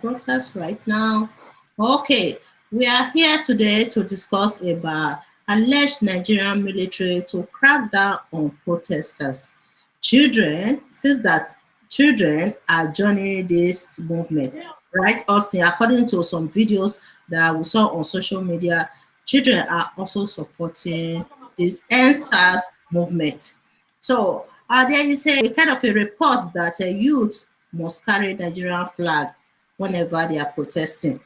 Broadcast right now. Okay, we are here today to discuss about alleged Nigerian military to crack down on protesters. Children, seems that children are joining this movement, right, Austin? According to some videos that we saw on social media, children are also supporting this NSAS movement. So there is a kind of a report that a youth must carry Nigerian flag whenever they are protesting.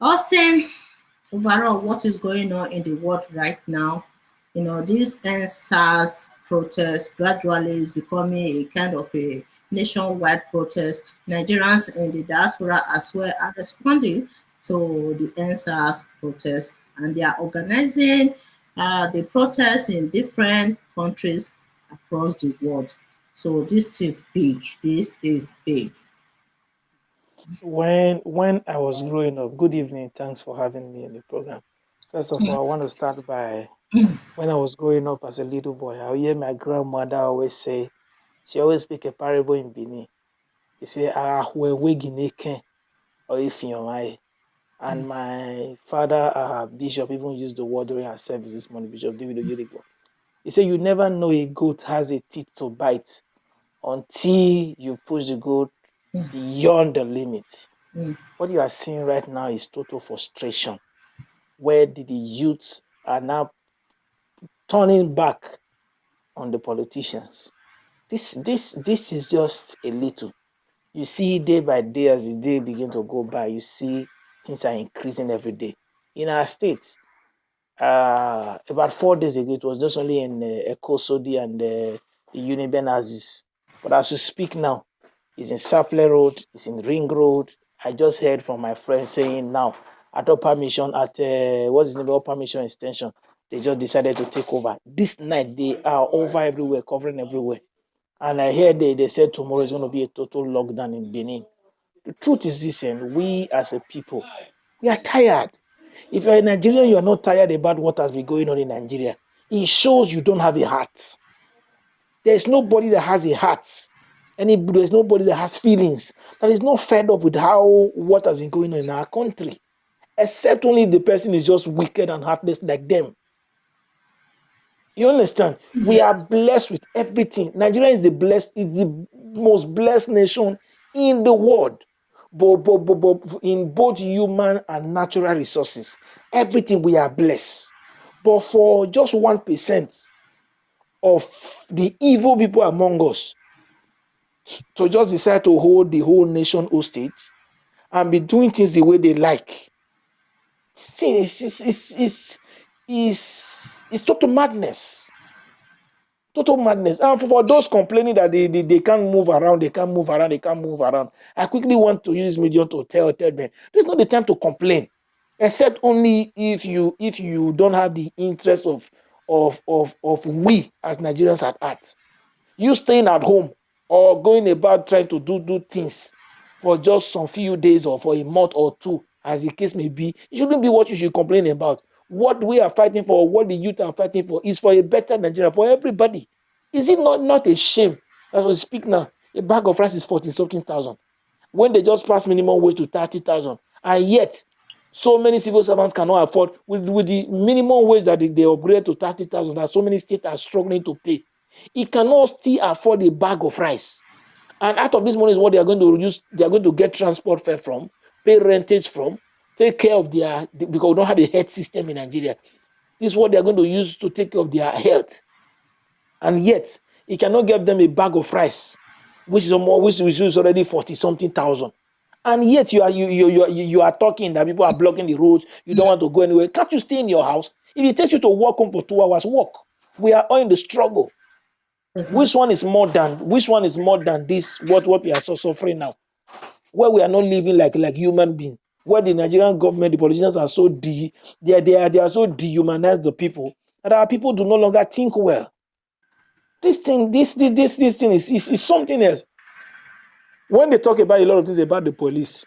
Austin, overall, what is going on in the world right now? This NSAS protest gradually is becoming a kind of a nationwide protest. Nigerians in the diaspora as well are responding to the NSAS protest, and they are organizing the protests in different countries across the world. So this is big. This is big. When I was growing up, good evening, thanks for having me in the program. First of all, I want to start by when I was growing up as a little boy, I hear my grandmother always say, she always speak a parable in Bini. She say, ah, we or if you and my father, Bishop, even used the word during our service this morning, Bishop David Oyedepo. He said, you never know a goat has a teeth to bite until you push the goat beyond the limit. What you are seeing right now is total frustration, where the youths are now turning back on the politicians. This is just a little. You see day by day as the day begin to go by, you see things are increasing every day. In our state, about 4 days ago, it was just only in Eko Sodi and the Uniben Aziz. But as we speak now, it's in Sapler Road, it's in Ring Road. I just heard from my friend saying now at Upper Mission, at what's the name of Upper Mission Extension, they just decided to take over. This night, they are over everywhere, covering everywhere. And I hear they said tomorrow is going to be a total lockdown in Benin. The truth is this, and we as a people, we are tired. If you're a Nigerian, you are not tired about what has been going on in Nigeria. It shows you don't have a heart. There's nobody that has a heart. There's nobody that has feelings, that is not fed up with what has been going on in our country, except only if the person is just wicked and heartless like them. You understand? We are blessed with everything. Nigeria is the most blessed nation in the world, but in both human and natural resources. Everything we are blessed. But for just 1% of the evil people among us to just decide to hold the whole nation hostage and be doing things the way they like, it's total madness. Total madness. And for those complaining that they can't move around, I quickly want to use this medium to tell them, this is not the time to complain, except only if you don't have the interest of we as Nigerians at heart. You staying at home or going about trying to do things for just some few days or for a month or two, as the case may be, it shouldn't be what you should complain about. What we are fighting for, what the youth are fighting for, is for a better Nigeria for everybody. Is it not a shame? As we speak now, a bag of rice is 40-something thousand. When they just pass minimum wage to 30,000, and yet so many civil servants cannot afford with the minimum wage that they upgrade to 30,000, that so many states are struggling to pay. It cannot still afford a bag of rice. And out of this money is what they are going to use. They are going to get transport fare from, pay rentage from, take care of because we don't have a health system in Nigeria. This is what they are going to use to take care of their health. And yet, it cannot give them a bag of rice, which is already 40-something thousand. And yet you are talking that people are blocking the roads. You don't want to go anywhere. Can't you stay in your house? If it takes you to walk home for 2 hours, walk. We are all in the struggle. Which one is more than this? What we are so suffering now, where we are not living like human beings, where the Nigerian government, the politicians are so they are so dehumanized the people that our people do no longer think well. This thing is something else. When they talk about a lot of things about the police,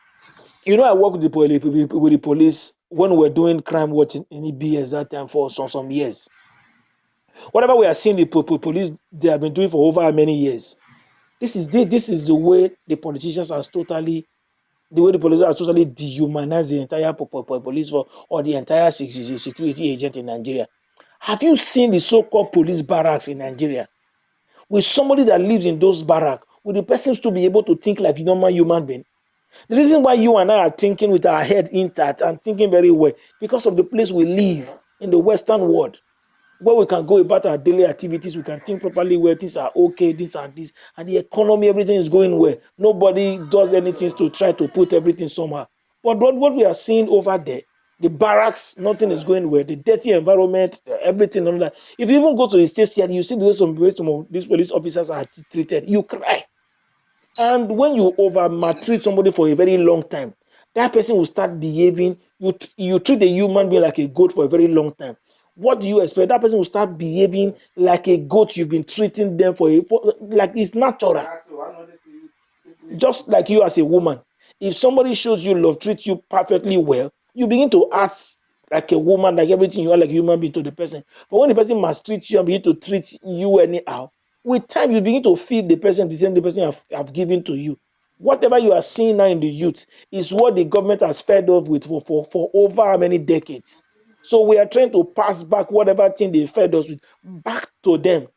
I work with the police when we were doing crime watch in EBS that time for some years. Whatever we are seeing the police they have been doing for over many years, this is the way the politicians are totally the way the police has totally dehumanized the entire police force or the entire security agent in Nigeria. Have you seen the so-called police barracks in Nigeria? With somebody that lives in those barracks, will the person still be able to think like a normal human being? The reason why you and I are thinking with our head intact and thinking very well, because of the place we live in the Western world, where we can go about our daily activities, we can think properly where things are okay, this and this, and the economy, everything is going well. Nobody does anything to try to put everything somehow. But what we are seeing over there, the barracks, nothing is going well. The dirty environment, everything, all that. If you even go to the state here, you see the way some of these police officers are treated, you cry. And when you over maltreat somebody for a very long time, that person will start behaving. You treat a human being like a goat for a very long time. What do you expect? That person will start behaving like a goat. You've been treating them like it's natural. Just like you as a woman. If somebody shows you love, treats you perfectly well, you begin to act like a woman, like everything you are like a human being to the person. But when the person mistreats you and begin to treat you anyhow, with time you begin to feel the person the same the person have given to you. Whatever you are seeing now in the youth is what the government has fed off with for over how many decades. So we are trying to pass back whatever thing they fed us with back to them.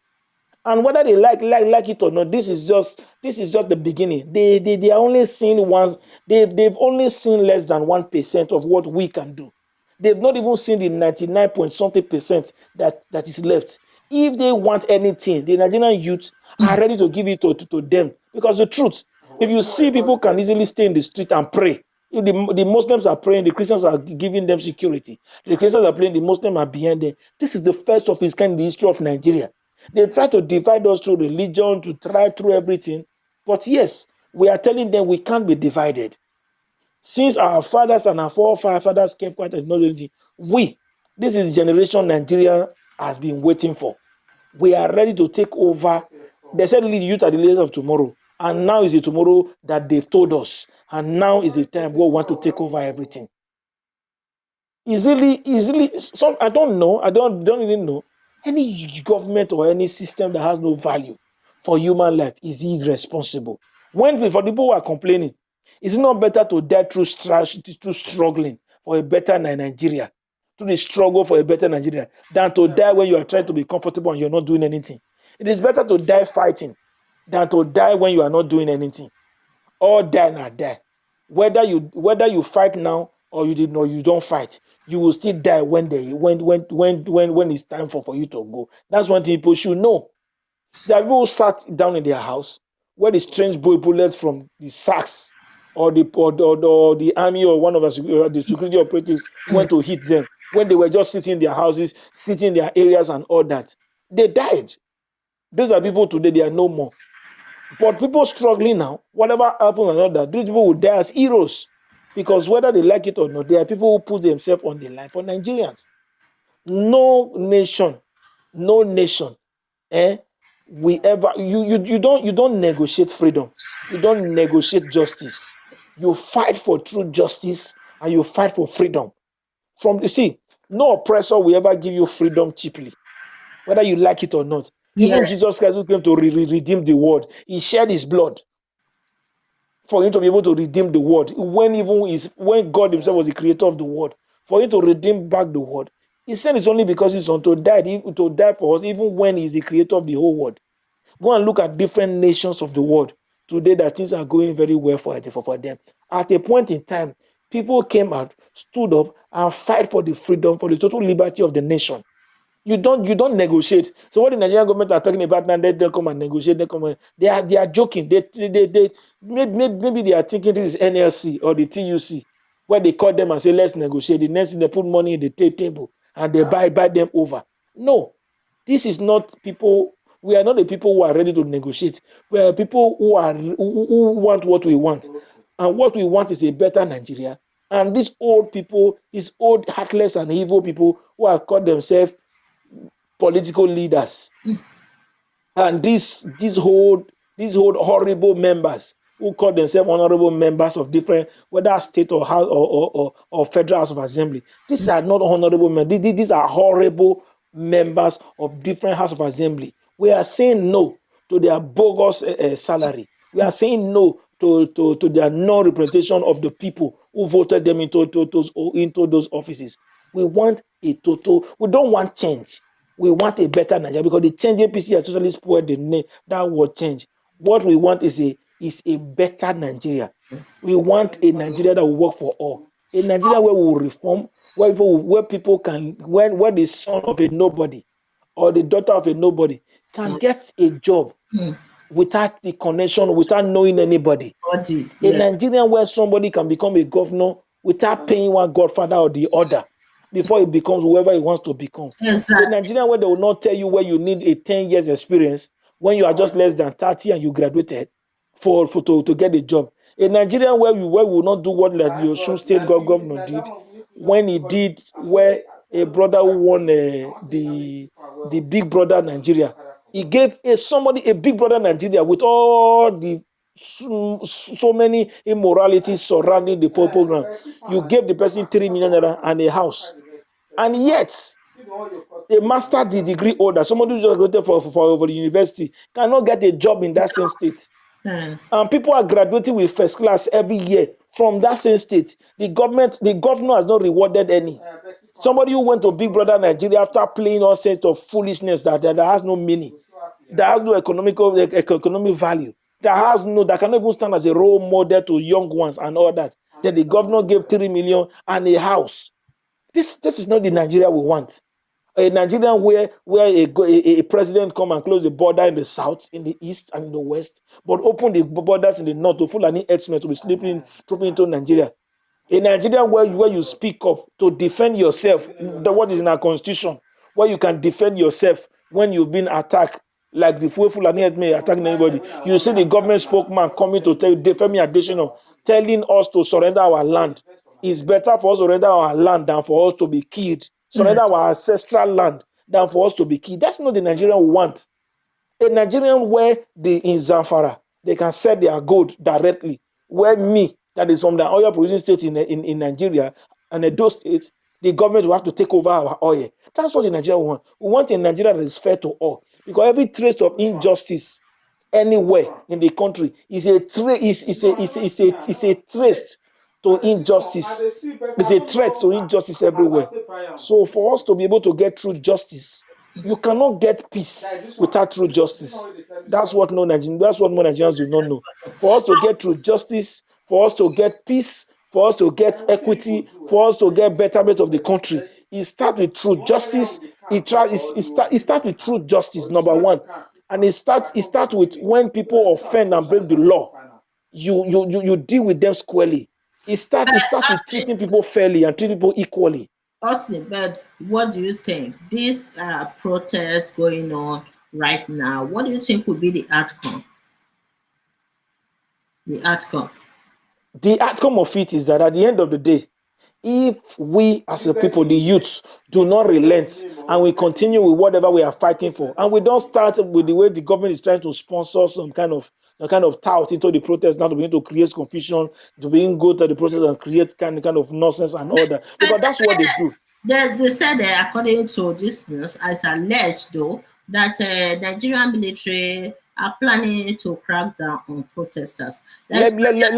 And whether they like it or not, this is just the beginning. They are only seeing once they've only seen less than 1% of what we can do. They've not even seen the 99 point something percent that is left. If they want anything, the Nigerian youth are ready to give it to them. Because the truth, if you see people can easily stay in the street and pray. If the Muslims are praying, the Christians are giving them security. The Christians are praying, the Muslims are behind them. This is the first of its kind in the history of Nigeria. They try to divide us through religion, to try through everything. But yes, we are telling them we can't be divided. Since our fathers and our forefathers kept quiet and not anything, this is the generation Nigeria has been waiting for. We are ready to take over. They said the youth are the leaders of tomorrow. And now is the tomorrow that they've told us. And now is the time we want to take over everything. Easily, I don't know. I don't even know. Any government or any system that has no value for human life is irresponsible. For the people who are complaining, is it not better to die through struggling for a better Nigeria, to the struggle for a better Nigeria, than to die when you are trying to be comfortable and you're not doing anything? It is better to die fighting than to die when you are not doing anything. Or die or die. Whether you fight now or you don't fight, you will still die when it's time for you to go. That's one thing people should know. There are people who sat down in their house where the strange bullets from the SACs or the army or one of the security operatives went to hit them when they were just sitting in their houses, sitting in their areas and all that. They died. These are people today, they are no more. But people struggling now, whatever happens and all that, these people will die as heroes. Because whether they like it or not, there are people who put themselves on the line for Nigerians. No nation, you don't negotiate freedom. You don't negotiate justice. You fight for true justice and you fight for freedom. No oppressor will ever give you freedom cheaply, whether you like it or not. Even Jesus Christ, who came to redeem the world, he shed his blood for him to be able to redeem the world. When God himself was the creator of the world, for him to redeem back the world, he said it's only because his son to die for us, even when he's the creator of the whole world. Go and look at different nations of the world today that things are going very well for them. At a point in time, people came out, stood up, and fight for the freedom, for the total liberty of the nation. You don't negotiate. So what the Nigerian government are talking about now, they'll come and negotiate. They are joking. Maybe they are thinking this is NLC or the TUC, where they call them and say let's negotiate. The next thing they put money in the table and they buy them over. No, this is not people. We are not the people who are ready to negotiate. We are people who want what we want, and what we want is a better Nigeria. And these old people, these old heartless and evil people who have called themselves political leaders, and these horrible members who call themselves honorable members of different, whether state or house or federal House of Assembly. These are not honorable members. These are horrible members of different House of Assembly. We are saying no to their bogus salary. We are saying no to their non-representation of the people who voted them into those offices. We want a total. We don't want change. We want a better Nigeria because the change APC has totally spoiled the name. That word change. What we want is a better Nigeria. We want a Nigeria that will work for all. A Nigeria where we will reform, where people can, where the son of a nobody or the daughter of a nobody can get a job without the connection, without knowing anybody. Body, A yes. Nigerian where somebody can become a governor without paying one godfather or the other before he becomes whoever he wants to become. A Exactly. Nigerian where they will not tell you where you need a 10 years experience when you are just less than 30 and you graduated to get a job. A Nigerian where we will not do what like the Osun State governor did when he did where a brother who won the Big Brother Nigeria. He gave a Big Brother Nigeria with all the so many immoralities surrounding the program. You gave the person 3 million naira and a house, and yet a master degree holder, somebody who just graduated for the university, cannot get a job in that same state. And people are graduating with first class every year from that same state. The governor has not rewarded any. Somebody who went to Big Brother Nigeria after playing all sorts of foolishness that has no meaning, that has no economic value, that cannot even stand as a role model to young ones and all that. Then the governor gave 3 million and a house. This is not the Nigeria we want. A Nigeria where a president come and close the border in the south, in the east, and in the west, but open the borders in the north to Fulani herdsmen to be trooping into Nigeria. A Nigeria where you speak up to defend yourself, what is in our constitution, where you can defend yourself when you've been attacked, like the Fulani herdsmen attacking anybody. You see the government spokesman coming to tell you, Femi Adesina, telling us to surrender our land. It's better for us to surrender our land than for us to be killed. Surrender our ancestral land than for us to be killed. That's not the Nigerian we want. A Nigerian where in Zamfara, they can sell their gold directly. Where me, that is from the oil producing state in Nigeria, and those states, the government will have to take over our oil. That's what the Nigeria we want. We want a Nigeria that is fair to all. Because every trace of injustice anywhere in the country is a trace to injustice. It's a threat to injustice everywhere. So for us to be able to get true justice, you cannot get peace without true justice. That's what most Nigerians do not know. For us to get true justice, for us to get peace, for us to get equity, for us to get betterment of the country, it starts with true justice. It starts with true justice, number one. And it starts with when people offend and break the law, you deal with them squarely. It starts with treating people fairly and treating people equally. Austin, but what do you think? This protest going on right now, what do you think would be the outcome? The outcome. The outcome of it is that at the end of the day, if we as a people, the youths, do not relent and we continue with whatever we are fighting for, and we don't start with the way the government is trying to sponsor some kind of tout into the protest now to begin to create confusion, to begin go to the protest and create kind of nonsense and all that, because that's what they do. They said, according to this news, as alleged though, that Nigerian military are planning to crack down on protesters. Let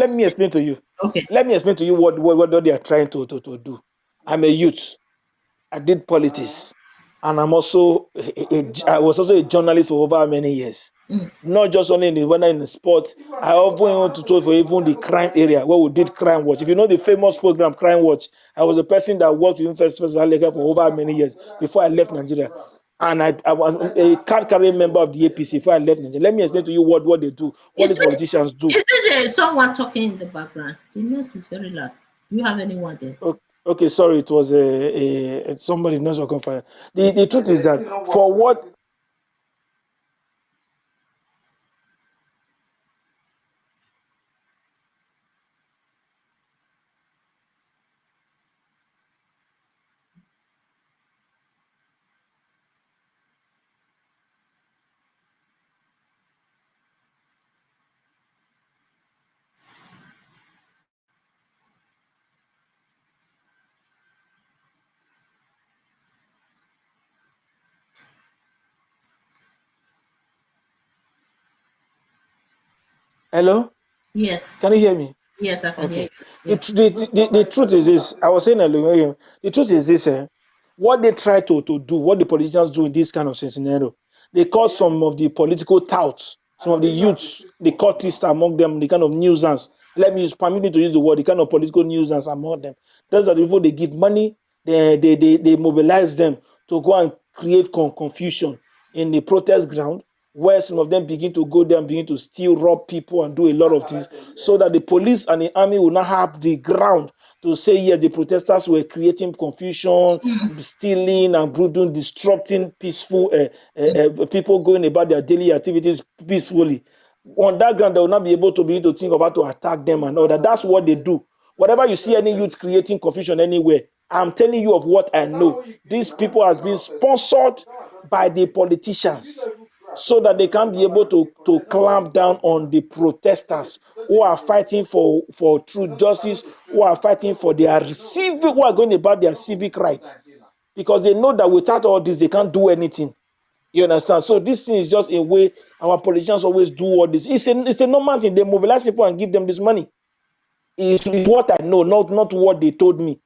me explain to you. Okay. Let me explain to you what they are trying to do. I'm a youth. I did politics, and I was also a journalist for over many years. Not just only in the sports. I often want to talk for even the crime area where we did Crime Watch. If you know the famous program Crime Watch, I was a person that worked with Festival for over many years before I left Nigeria. And I was a card-carrying member of the APC before I left Nigeria. Let me explain to you what they do, what these politicians do. Is there someone talking in the background? The news is very loud. Do you have anyone there? Okay, sorry, it was somebody knows your conference. The truth is that for what. Hello? Yes. Can you hear me? Yes, I can hear Okay. you. The truth is this. I was saying earlier, the truth is this. What they try to do, what the politicians do in this kind of scenario, they call some of the political touts, some of the youths, the cultists among them, the kind of nuisance. Permit me to use the word, the kind of political nuisance among them. Those are the people they give money, they mobilize them to go and create confusion in the protest ground, where some of them begin to go there and begin to steal, rob people, and do a lot of things, so that the police and the army will not have the ground to say, yes, the protesters were creating confusion, stealing and brooding, disrupting peaceful people going about their daily activities peacefully. On that ground, they will not be able to begin to think of how to attack them and all that. That's what they do. Whatever you see any youth creating confusion anywhere, I'm telling you of what I know. These people has been sponsored by the politicians so that they can be able to clamp down on the protesters who are fighting for true justice, who are fighting for their civic, who are going about their civic rights. Because they know that without all this, they can't do anything. You understand? So this thing is just a way our politicians always do all this. It's a normal thing. They mobilize people and give them this money. It's what I know, not what they told me.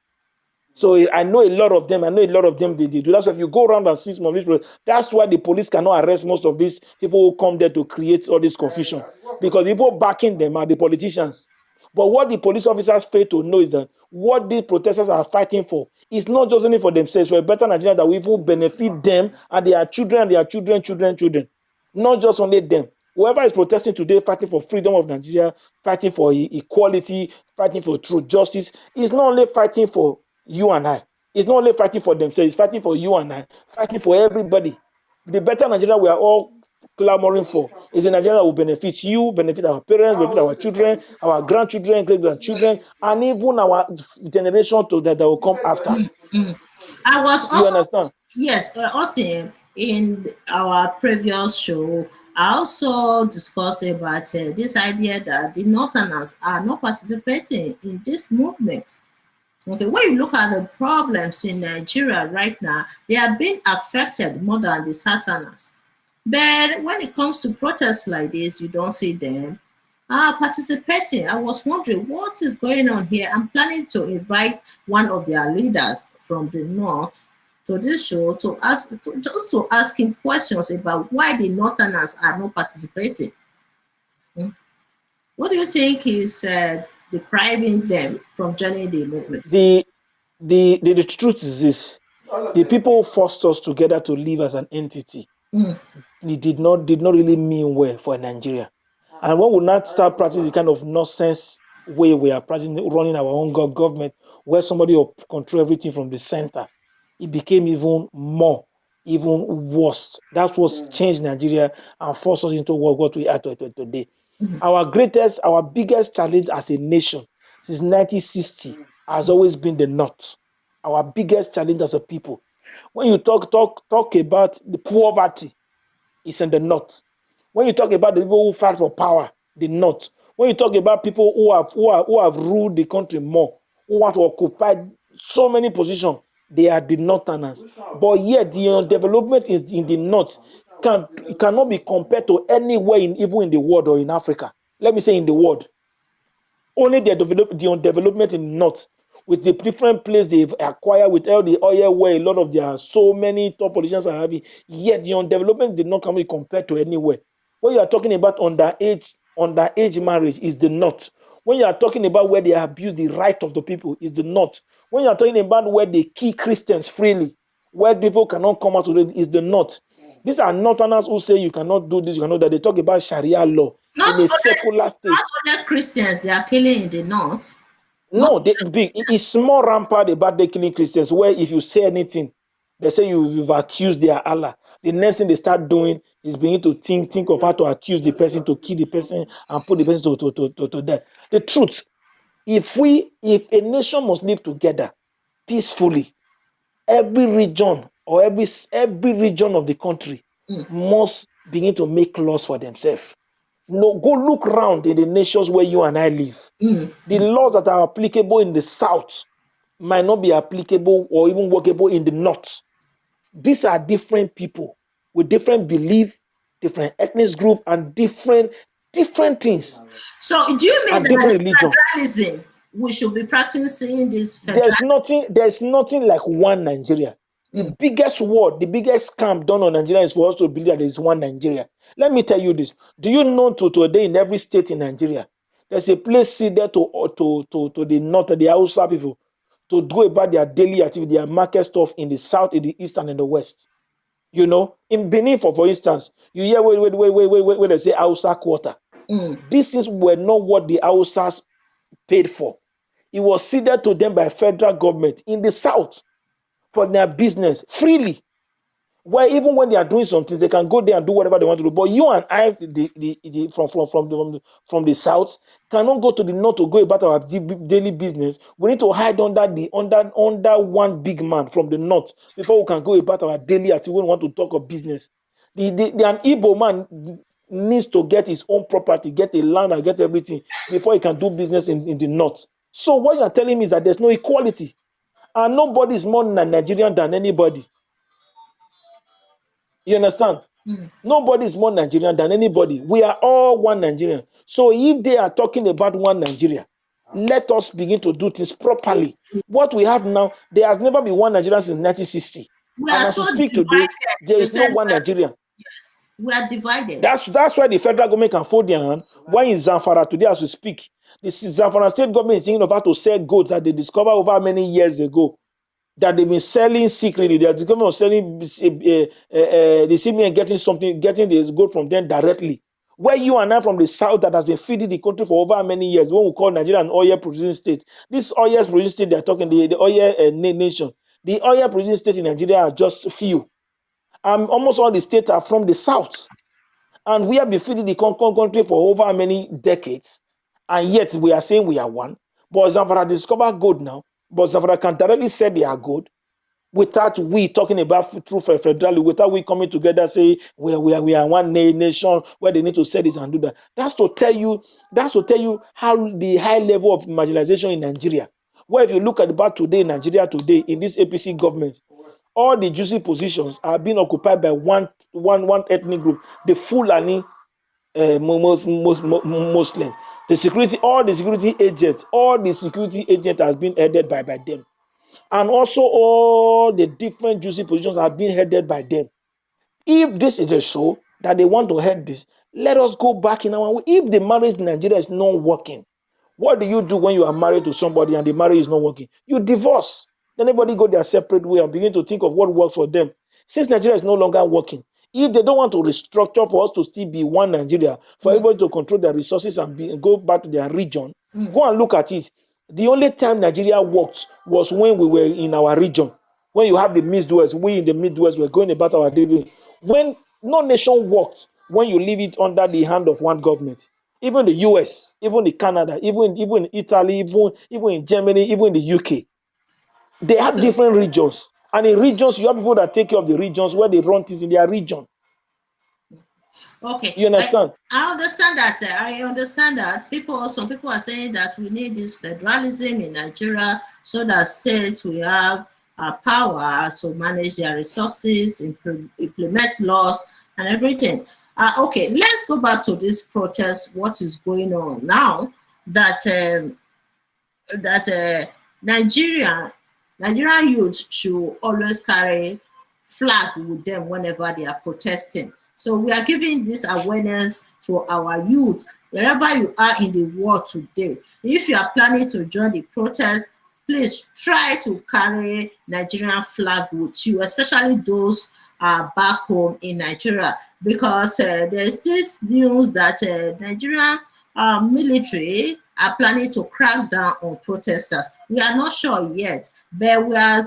So I know a lot of them. I know a lot of them they do. That's why if you go around and see some of these people, that's why the police cannot arrest most of these people who come there to create all this confusion. Because the people backing them are the politicians. But what the police officers fail to know is that what the protesters are fighting for is not just only for themselves, for a better Nigeria that will benefit them and their children and their children. Not just only them. Whoever is protesting today, fighting for freedom of Nigeria, fighting for equality, fighting for true justice, is not only fighting for you and I. It's not only fighting for themselves, it's fighting for you and I, fighting for everybody. The better Nigeria we are all clamoring for is a Nigeria that will benefit you, benefit our parents, benefit our children, our grandchildren, great grandchildren, and even our generation that will come after. I was You also, understand? yes, Austin, in our previous show, I also discussed about this idea that the Northerners are not participating in this movement. Okay, when you look at the problems in Nigeria right now, they are being affected more than the Southerners. But when it comes to protests like this, you don't see them participating. I was wondering what is going on here. I'm planning to invite one of their leaders from the north to this show to ask him questions about why the northerners are not participating. Hmm. What do you think is depriving them from joining the movement? The the truth is this: the people forced us together to live as an entity. Mm, It did not really mean well for Nigeria. And when we not start practicing the kind of nonsense way we are practicing running our own government, where somebody will control everything from the center, it became even worse. That's what changed Nigeria and forced us into what we are today. mm, Our biggest challenge as a nation since 1960 has always been the North. Our biggest challenge as a people. When you talk about the poverty, it's in the North. When you talk about the people who fight for power, the North. When you talk about people who have ruled the country more, who want to occupy so many positions, they are the Northerners. But yet the development is in the North cannot be compared to anywhere even in the world or in Africa. Let me say in the world. Only the development in the North, with the different place they've acquired, with all the oil where a lot of their so many top politicians are having, yet the development did not come be compared to anywhere. When you are talking about underage marriage is the North. When you are talking about where they abuse the right of the people is the North. When you are talking about where they kill Christians freely, where people cannot come out to it is the North. These are Northerners who say you cannot do this, you cannot that. They talk about Sharia law Not in a only, secular not state. only Christians they are killing in the north. Not No, only Christians. it's more rampant about they killing Christians, where if you say anything, they say you've accused their Allah. The next thing they start doing is beginning to think of how to accuse the person, to kill the person, and put the person to death. The truth, if a nation must live together peacefully, every region or every region of the country Mm, must begin to make laws for themselves. No, go look around in the nations where you and I live. mm, The laws that are applicable in the south might not be applicable or even workable in the north. These are different people with different belief, different ethnic group, and different Different things. So do you mean And that different religion. federalism, we should be practicing this federalism? There's nothing like one Nigeria. The biggest war, the biggest scam done on Nigeria is for us to believe that there is one Nigeria. Let me tell you this. Do you know today in every state in Nigeria, there's a place seated to the north, the Hausa people, to do about their daily activity, their market stuff in the south, in the east, and in the west. You know, in Benin, for instance, you hear where they say Hausa quarter. These things were not what the Hausas paid for. It was ceded to them by federal government in the south for their business freely. Where even when they are doing some things, they can go there and do whatever they want to do. But you and I, from the south, cannot go to the north to go about our daily business. We need to hide under one big man from the north before we can go about our daily activity. We want to talk of business. An Igbo man needs to get his own property, get a land, and get everything before he can do business in the north. So what you are telling me is that there's no equality, and nobody is more Nigerian than anybody. You understand? Nobody is more Nigerian than anybody. We are all one Nigerian. So if they are talking about one Nigeria, let us begin to do things properly. What we have now, there has never been one Nigeria since 1960. We and are as so we speak divided. today, there is no one Nigeria. Yes, we are divided. That's why the federal government can fold their hand. Why in Zamfara today, as we speak, the Zamfara state government is thinking of how to sell goods that they discovered over many years ago, that they've been selling secretly. The government was selling the CBN getting this gold from them directly. Where you and I from the south that has been feeding the country for over many years, when we call Nigeria an oil producing state. This oil producing state they're talking, the oil nation. The oil producing state in Nigeria are just few. Almost all the states are from the south. And we have been feeding the country for over many decades. And yet we are saying we are one. But Zamfara discovered gold now. But Zamfara can directly say they are good without we talking about true federalism, without we coming together, say we are one nation where they need to say this and do that. That's to tell you how the high level of marginalization in Nigeria. Where if you look at about today in Nigeria today, in this APC government, all the juicy positions are being occupied by one ethnic group, the Fulani Muslim. All the security agents has been headed by them. And also all the different juicy positions are being headed by them. If this is a show that they want to head this, let us go back in our way. If the marriage in Nigeria is not working, what do you do when you are married to somebody and the marriage is not working? You divorce. Then everybody go their separate way and begin to think of what works for them. Since Nigeria is no longer working, if they don't want to restructure for us to still be one Nigeria, for everybody to control their resources and go back to their region, go and look at it. The only time Nigeria worked was when we were in our region. When you have the Midwest, we in the Midwest were going about our daily. When no nation worked, when you leave it under the hand of one government. Even the US, even the Canada, even in Italy, even in Germany, even in the UK. They have different regions. And in regions, you have people that take care of the regions where they run things in their region. Okay. You understand? I understand that. I understand that some people are saying that we need this federalism in Nigeria so that states will have power to manage their resources, implement laws and everything. Okay, let's go back to this protest. What is going on now that Nigerian youth should always carry flag with them whenever they are protesting. So we are giving this awareness to our youth, wherever you are in the world today. If you are planning to join the protest, please try to carry Nigerian flag with you, especially those back home in Nigeria, because there's this news that Nigerian military are planning to crack down on protesters. We are not sure yet, but we are,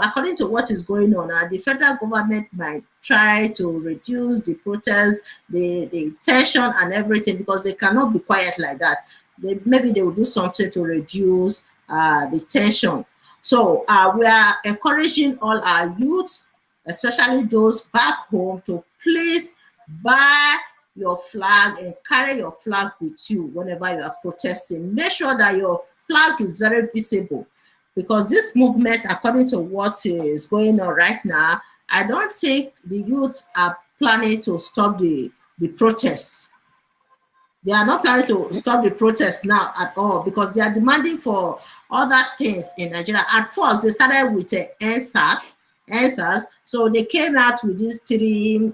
according to what is going on, the federal government might try to reduce the protest, the tension and everything, because they cannot be quiet like that. Maybe they will do something to reduce the tension. So we are encouraging all our youth, especially those back home, to please buy your flag and carry your flag with you whenever you are protesting. Make sure that your flag is very visible, because this movement, according to what is going on right now, I don't think the youths are planning to stop the protests. They are not planning to stop the protest now at all, because they are demanding for other things in Nigeria. At first, they started with NSAS. So they came out with these 3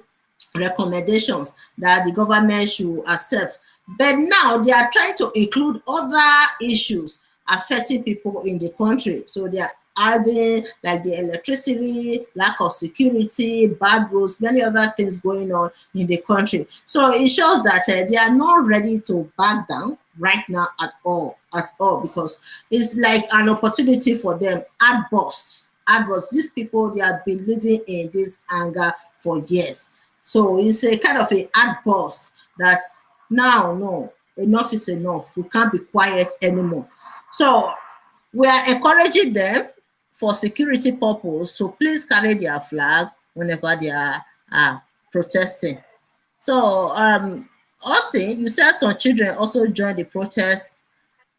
recommendations that the government should accept. But now they are trying to include other issues affecting people in the country. So they are adding like the electricity, lack of security, bad roads, many other things going on in the country. So it shows that they are not ready to back down right now at all, because it's like an opportunity for them. Outbursts. These people, they have been living in this anger for years. So it's a kind of an outburst that's now, no, enough is enough. We can't be quiet anymore. So we are encouraging them for security purpose to please carry their flag whenever they are protesting. So, Austin, you said some children also joined the protest,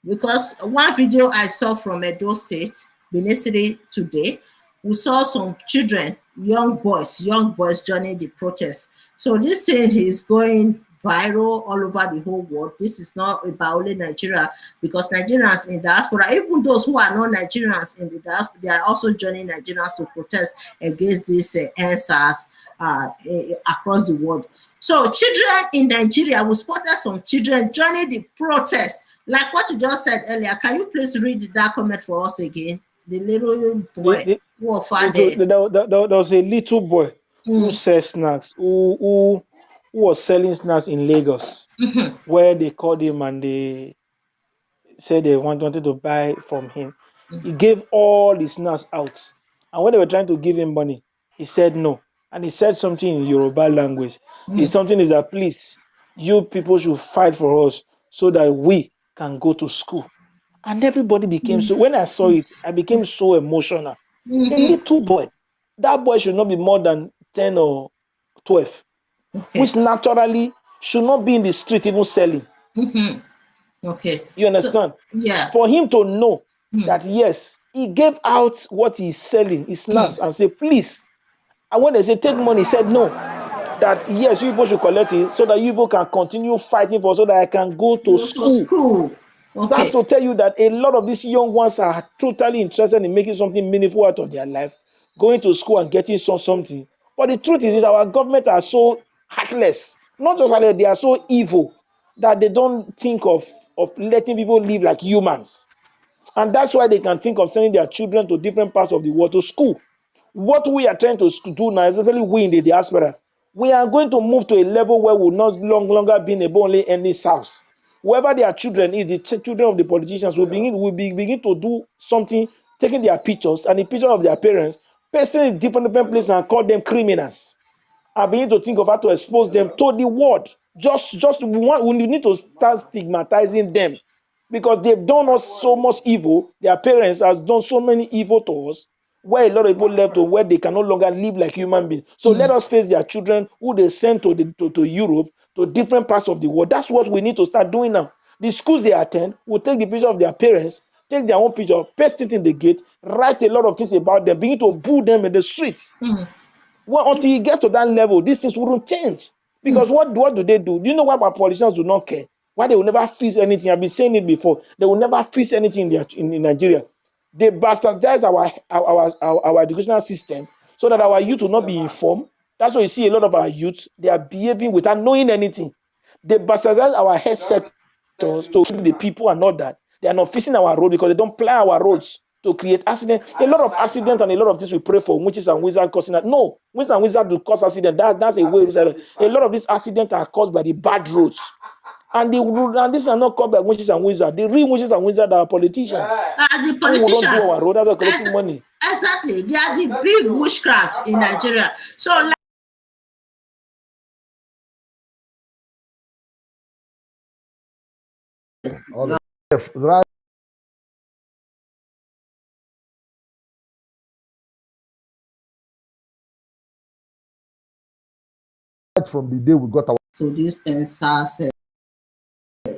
because one video I saw from Edo State, Benin City today, we saw some children, young boys joining the protest. So this thing is going viral all over the whole world. This is not about only Nigeria, because Nigerians in diaspora, even those who are not Nigerians in the diaspora, they are also joining Nigerians to protest against this NSAS across the world. So children in Nigeria, we spotted some children joining the protest. Like what you just said earlier, can you please read that comment for us again? The little boy who offered there was a little boy who sells snacks, who was selling snacks in Lagos, where they called him and they said they wanted to buy from him. He gave all his snacks out. And when they were trying to give him money, he said no. And he said something in Yoruba language. It's something is that, please, you people should fight for us so that we can go to school. And everybody became so, when I saw it, I became so emotional. A little boy, that boy should not be more than 10 or 12, which naturally should not be in the street even selling. Okay. You understand? So, yeah. For him to know that, yes, he gave out what he's selling, his snacks, and say, please. And when they say take money, he said no. That yes, you people should collect it so that you people can continue fighting for, so that I can go to school. Okay. That's to tell you that a lot of these young ones are totally interested in making something meaningful out of their life, going to school and getting something. But the truth is our government are so heartless. Not just that, they are so evil that they don't think of letting people live like humans. And that's why they can think of sending their children to different parts of the world to school. What we are trying to do now, especially we in the diaspora, we are going to move to a level where we will not longer be in only any house. Whoever their children is, the children of the politicians will begin to do something, taking their pictures and the picture of their parents, pasting in different places and call them criminals. And begin to think of how to expose them to the world. We need to start stigmatizing them, because they've done us so much evil. Their parents has done so many evil to us, where a lot of people left to where they can no longer live like human beings. So let us face their children who they send to Europe, to different parts of the world. That's what we need to start doing now. The schools they attend will take the picture of their parents, take their own picture, paste it in the gate, write a lot of things about them, begin to boo them in the streets. Well, until you get to that level, these things wouldn't change. Because what do they do? Do you know why our politicians do not care? Why they will never fix anything? I've been saying it before. They will never fix anything in Nigeria. They bastardize our educational system so that our youth will not be informed. That's why you see a lot of our youth, they are behaving without knowing anything. They bastardize our health sectors to keep the people and all that. They are not fixing our road because they don't plan our roads to create accident. A lot of accident and a lot of things we pray for witches and wizards causing that. No, witches and wizards do cause accident. That's a way. A lot of these accidents are caused by the bad roads. And these are not caused by witches and wizards. The real witches and wizards are politicians. The politicians. Who don't do our road, are collecting money. Exactly. They are the big witchcraft in Nigeria. So right from the day we got our this NSAS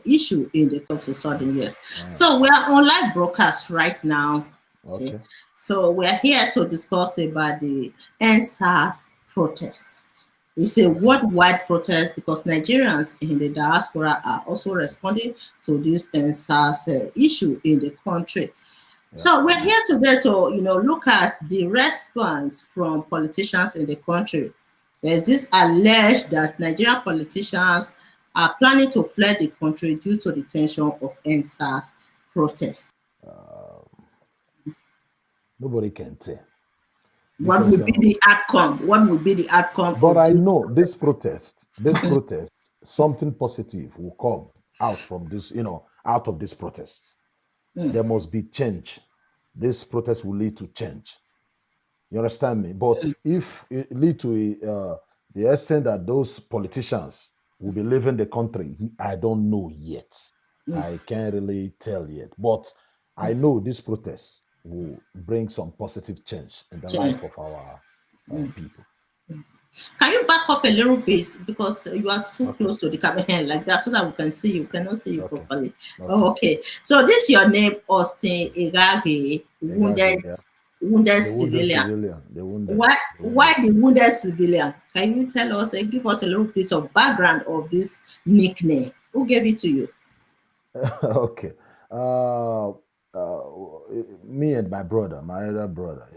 issue in the country sudden years. So we are on live broadcast right now. Okay. So we are here to discuss about the NSAS protests. It's a worldwide protest because Nigerians in the diaspora are also responding to this SARS issue in the country. So we're here today to, look at the response from politicians in the country. There's this alleged that Nigerian politicians are planning to flee the country due to the tension of SARS protests. Nobody can tell. What would be the outcome? What would be the outcome? But I know this protest, something positive will come out from this, out of this protest. There must be change. This protest will lead to change. You understand me? But if it lead to the extent that those politicians will be leaving the country, I don't know yet. I can't really tell yet. But I know this protest will bring some positive change in the life of our people. Can you back up a little bit because you are too close to the camera like that so that we can see you? We cannot see you properly. Okay. So this is your name, Austin Igage, wounded civilian. Why the wounded civilian? Can you tell us and give us a little bit of background of this nickname? Who gave it to you? Okay. Me and my brother, my elder brother,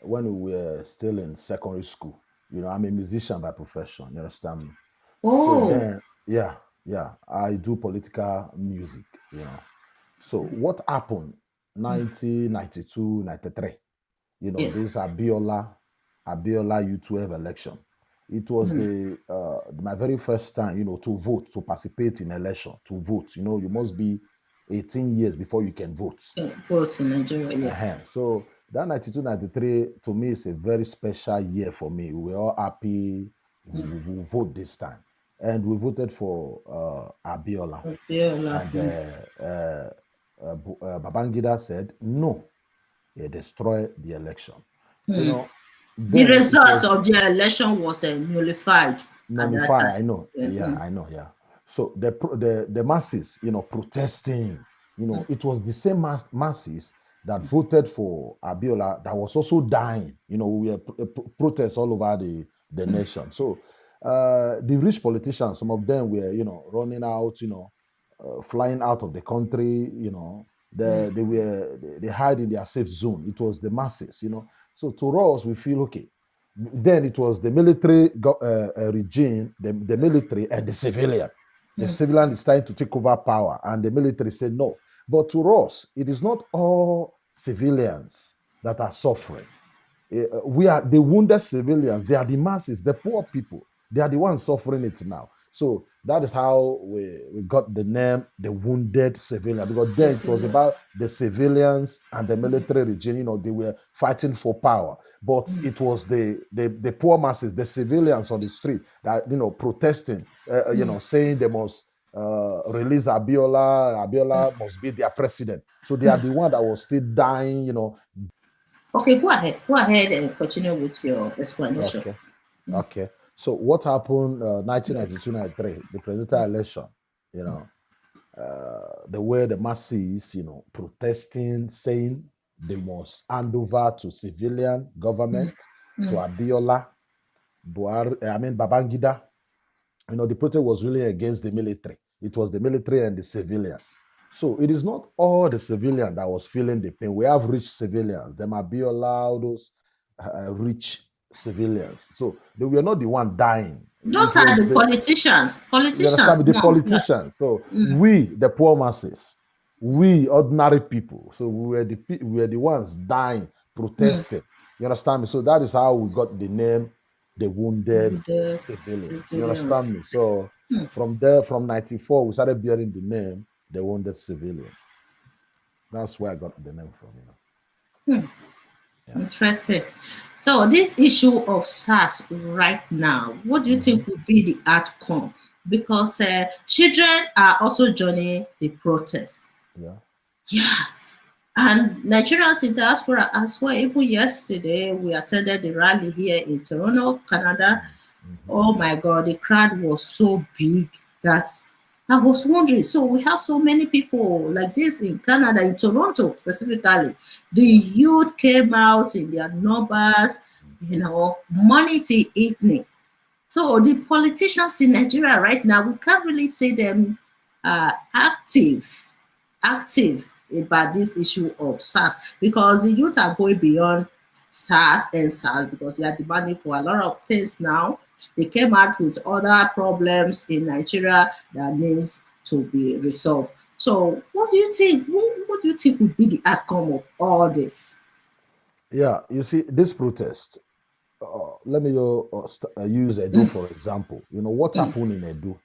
when we were still in secondary school, I'm a musician by profession, you understand me? So then, I do political music, So what happened 1992, 93, this Abiola U12 election. It was my very first time, to vote, to participate in election, to vote. You must be 18 years before you can vote. Vote in Nigeria, yes. So that 92, 93 to me is a very special year for me. We were all happy we vote this time. And we voted for Abiola. And Babangida said, no, he destroyed the election. The results of the election was nullified. I know. I know. So the masses, protesting, it was the same masses that voted for Abiola that was also dying. We were protests all over the nation. So the rich politicians, some of them were, running out, flying out of the country, they hide in their safe zone. It was the masses, So to us, we feel okay. Then it was the military regime, the military and the civilian. The civilian is trying to take over power, and the military said no. But to us, it is not all civilians that are suffering. We are the wounded civilians. They are the masses, the poor people. They are the ones suffering it now. So that is how we got the name, the wounded civilian, because then it was about the civilians and the military regime. They were fighting for power. But it was the poor masses, the civilians on the street that, protesting, saying they must release Abiola. Abiola must be their president. So they are the one that was still dying, Okay, go ahead. Go ahead and continue with your explanation. Okay. So what happened 1992-93, the presidential election, the way the masses, protesting, saying they must hand over to civilian government, to Abiola, Babangida. The protest was really against the military. It was the military and the civilian. So it is not all the civilian that was feeling the pain. We have rich civilians. Them Abiola, all those rich civilians. So they were not the one dying. Those are the politicians. The politicians. So we, the poor masses, we ordinary people. So we were the ones dying, protesting. You understand me? So that is how we got the name, the wounded civilians. You understand me? So from there, from 94, we started bearing the name, the wounded civilian. That's where I got the name from. Interesting. So this issue of SARS right now, what do you think will be the outcome? Because children are also joining the protests. And Nigerians in diaspora as well. Even yesterday, we attended the rally here in Toronto, Canada. Oh my God, the crowd was so big that I was wondering, so we have so many people like this in Canada, in Toronto specifically. The youth came out in their numbers, morning till evening. So the politicians in Nigeria right now, we can't really say them active about this issue of SARS, because the youth are going beyond SARS and SARS, because they are demanding for a lot of things now. They came out with other problems in Nigeria that needs to be resolved. So what do you think? What do you think would be the outcome of all this? Yeah, you see, this protest, let me use Edo for example. You know, what happened in Edo?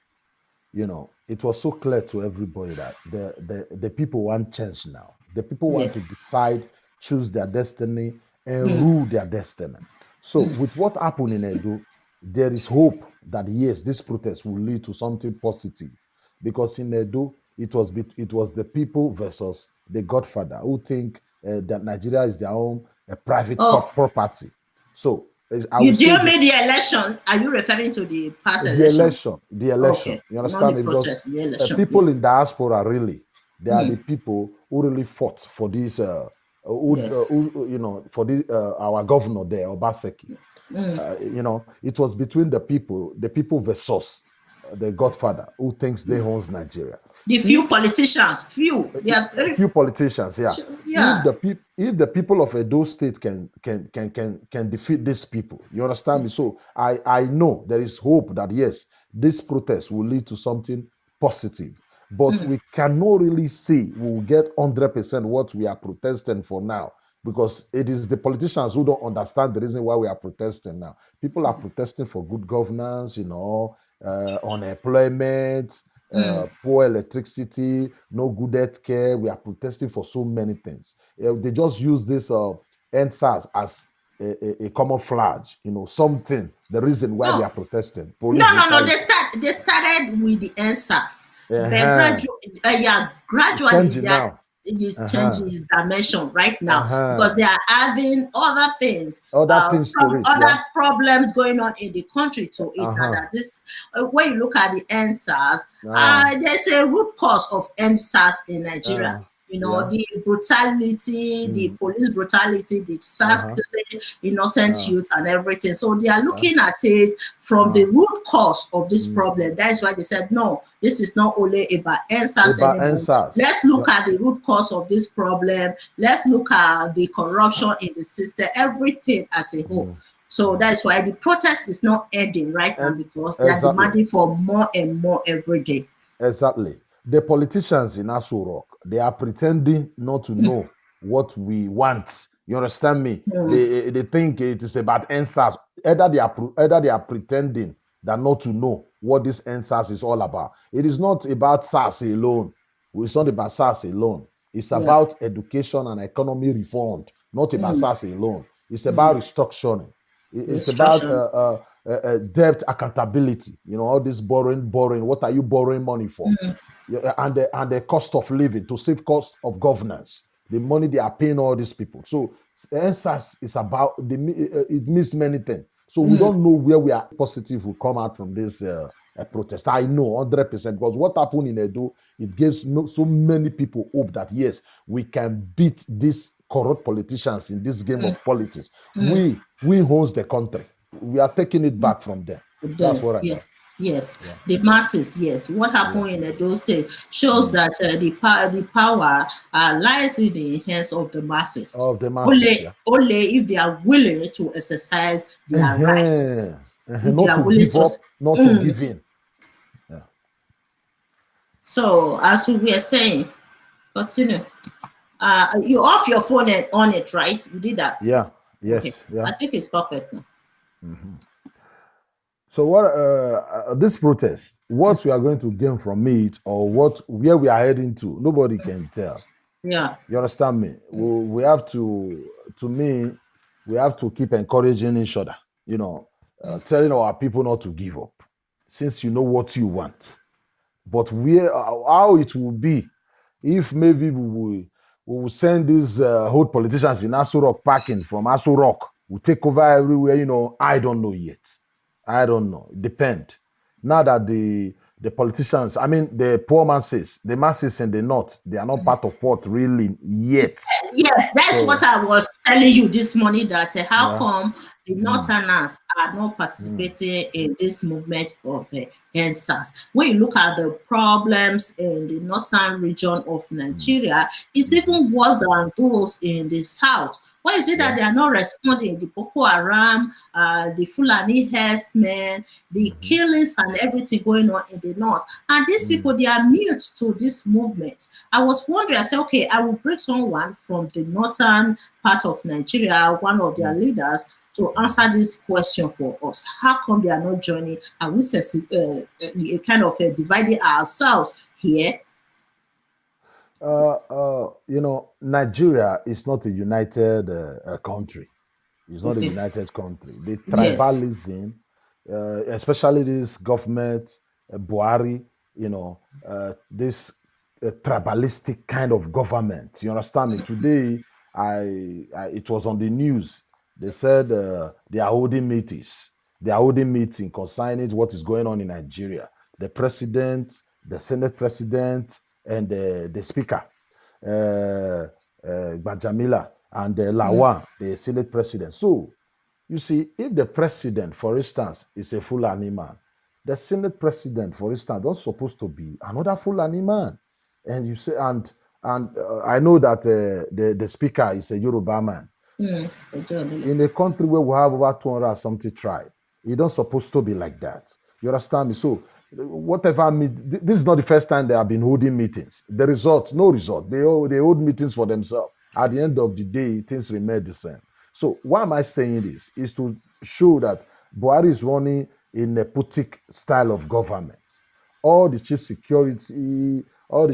You know, it was so clear to everybody that the people want change now. The people want to Yes. decide, choose their destiny, and rule their destiny. So, with what happened in Edo, there is hope that yes, this protest will lead to something positive, because in Edo, it was the people versus the Godfather who think that Nigeria is their own private Oh, property. So, I you would say dare me the election? Are you referring to the past the election? election, the election. Okay, You not the understand me? Because protest, the election. Yeah. people in diaspora really, they are the people who really fought for this. Yes. You know, for the our governor there, Obaseki. You know, it was between the people versus the Godfather who thinks they owns Nigeria. The If few politicians, few, they are a very, few politicians, yeah. yeah. If the people of Edo State can defeat these people, you understand me? So I know there is hope that yes, this protest will lead to something positive, but we cannot really say we will get 100% what we are protesting for now, because it is the politicians who don't understand the reason why we are protesting now. People are protesting for good governance, you know, unemployment, poor electricity, no good health care. We are protesting for so many things. They just use this NSAS as a camouflage, you know, something, the reason why they No, are protesting. no, Police no, no. brutality. They started with the answers, but Uh-huh. yeah, It's gradually changing that now. is changing Uh-huh. its dimension right now, because Uh-huh. they are adding other things, Other things to it, yeah. other problems going on in the country to it. Now Uh-huh. that this, when you look at the answers, Uh, there's a root cause of answers in Nigeria. You know, yeah. the brutality, the Mm. police brutality, the SARS Uh-huh. killing innocent Uh, youth and everything. So they are uh, looking at it from the uh, root cause of this mm. problem. That's why they said, no, this is not only about answers About anymore. answers. Let's look at the root cause of this problem. Let's look at the corruption in the system, everything as a whole. Mm. So that's why the protest is not ending right now, And because they are exactly. demanding for more and more every day. Exactly. The politicians in Aso Rock, they are pretending not to know what we want. You understand me? They think it is about answers. Either they are pretending that not to know what this answers is all about. It is not about SARS alone. It's not about SARS alone. It's Yeah. about education and economy reform, not about Mm. SARS alone. It's about restructuring. It's about Restructuring. debt accountability. You know, all this borrowing. What are you borrowing money for? Yeah, and the cost of living, to save cost of governance, the money they are paying all these people. So NSAS is about it means many things. So we don't know where we are positive will come out from this protest. I know 100%, because what happened in Edo, it gives so many people hope that yes, we can beat these corrupt politicians in this game of politics. We owns the country. We are taking it back from them. That's what I know. Yes, yes, Yeah. the masses. Yes, what Yeah. happened in Edo State shows that the power lies in the hands of the masses. Of the masses, yeah. Only if they are willing to exercise their rights. If they Not are to willing give to. up, not to give in. Yeah. So as we were saying, continue. You off your phone and on it, right? You did that. Yeah. Okay, Yes. Yeah. I think it's perfect now. Mhm. So what this protest, what we are going to gain from it, or where we are heading to, nobody can tell. Yeah. You understand me? We have to me, we have to keep encouraging each other. You know, telling our people not to give up, since you know what you want. But where how it will be, if maybe we will send these old politicians in Aso Rock packing from Aso Rock, we take over everywhere. You know, I don't know yet. I don't know. It depend. Now that the politicians, I mean, the poor masses, the masses in the north, they are not part of what really yet. Yes, that's what So I was telling you this morning. That how yeah, come the Northerners are not participating in this movement of NSAS. When you look at the problems in the northern region of Nigeria, it's even worse than those in the south. Why is it that they are not responding? The Boko Haram, the Fulani herdsmen, the killings and everything going on in the north. And these people, they are mute to this movement. I was wondering, I said, okay, I will bring someone from the northern part of Nigeria, one of their leaders, to answer this question for us. How come they are not joining? Are we kind of dividing ourselves here? Nigeria is not a united country. It's not a united country. The tribalism, especially this government, Buhari, this tribalistic kind of government. You understand me? Today, it was on the news. They said they are holding meetings. They are holding meeting concerning what is going on in Nigeria. The president, the Senate president, and the speaker, Bajamila, and Lawan, the Senate president. So, you see, if the president, for instance, is a Fulani man, the Senate president, for instance, not supposed to be another Fulani man. And you say, and I know that the speaker is a Yoruba man. In a country where we have over 200 and something tribes, it don't supposed to be like that. You understand me? So, whatever, this is not the first time they have been holding meetings. The result, no result. They hold meetings for themselves. At the end of the day, things remain the same. So why am I saying this? Is to show that Buhari is running a nepotic style of government. All the chief security in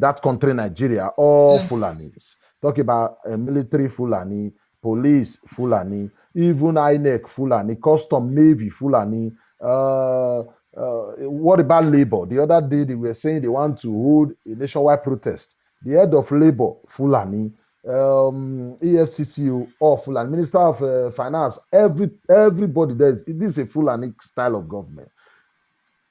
that country, Nigeria, all Fulanis. Talk about military Fulani, police Fulani, even INEC Fulani, custom navy Fulani. What about labor? The other day they were saying they want to hold a nationwide protest. The head of labor Fulani, EFCCO or Fulani, Minister of Finance, everybody there is. This is a Fulani style of government.